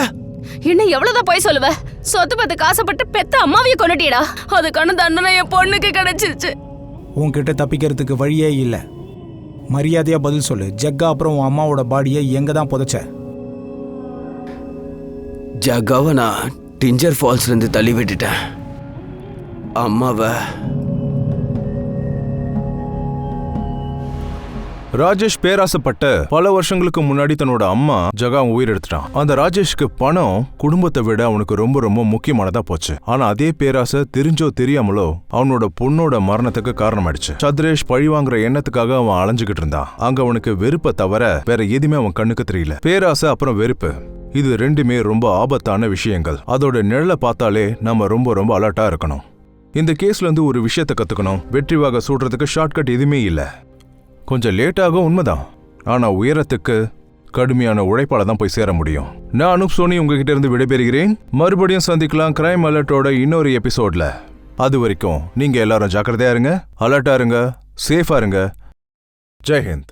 இன்னும் எவ்வளவுதான் போய் சொல்லுவ? சொத்து பத்து காசப்பட்டு பெத்த அம்மாவையே கொண்டுட்டியடா. அதுக்கான தண்டனை என் பொண்ணுக்கு கிடைச்சிருச்சு. உன்கிட்ட தப்பிக்கிறதுக்கு வழியே இல்லை. மரியாதையா பதில் சொல்லு. ஜக்கா அப்புறம் உன் அம்மாவோட பாடியை எங்க தான் புதைச்ச? ஜக்காவை நான் டிஞ்சர் ஃபால்ஸ்லேருந்து தள்ளி விட்டுட்டேன். அம்மாவை ராஜேஷ் பேராசப்பட்ட பல வருஷங்களுக்கு முன்னாடி தன்னோட அம்மா ஜகா உயிர் எடுத்துட்டான். அந்த ராஜேஷ்க்கு பணம் குடும்பத்தை விட அவனுக்கு ரொம்ப ரொம்ப முக்கியமானதா போச்சு. ஆனா அதே பேராசை தெரிஞ்சோ தெரியாமலோ அவனோட பொண்ணோட மரணத்துக்கு காரணமாயிடுச்சு. சந்திரேஷ் பழிவாங்குற எண்ணத்துக்காக அவன் அலைஞ்சுகிட்டு இருந்தான். அங்க அவனுக்கு வெறுப்பை தவிர வேற எதுவுமே அவன் கண்ணுக்கு தெரியல. பேராசை அப்புறம் வெறுப்பு, இது 2மே ரொம்ப ஆபத்தான விஷயங்கள். அதோட நிழலை பார்த்தாலே நம்ம ரொம்ப ரொம்ப அலர்ட்டா இருக்கணும். இந்த கேஸ்ல இருந்து ஒரு விஷயத்தை கத்துக்கணும். வெற்றிவாக சூடுறதுக்கு ஷார்ட்கட் எதுவுமே இல்ல. கொஞ்சம் லேட்டாகும் உண்மைதான், ஆனா உயரத்துக்கு கடுமையான உழைப்பால தான் போய் சேர முடியும். நான் அனுப் சோனி உங்ககிட்ட இருந்து விடைபெறுகிறேன். மறுபடியும் சந்திக்கலாம் கிரைம் அலர்ட்டோட இன்னொரு எபிசோட்ல. அது வரைக்கும் நீங்க எல்லாரும் ஜாக்கிரதையா இருங்க, அலர்ட்டா இருங்க, சேஃபா இருங்க. ஜெய் ஹிந்த்.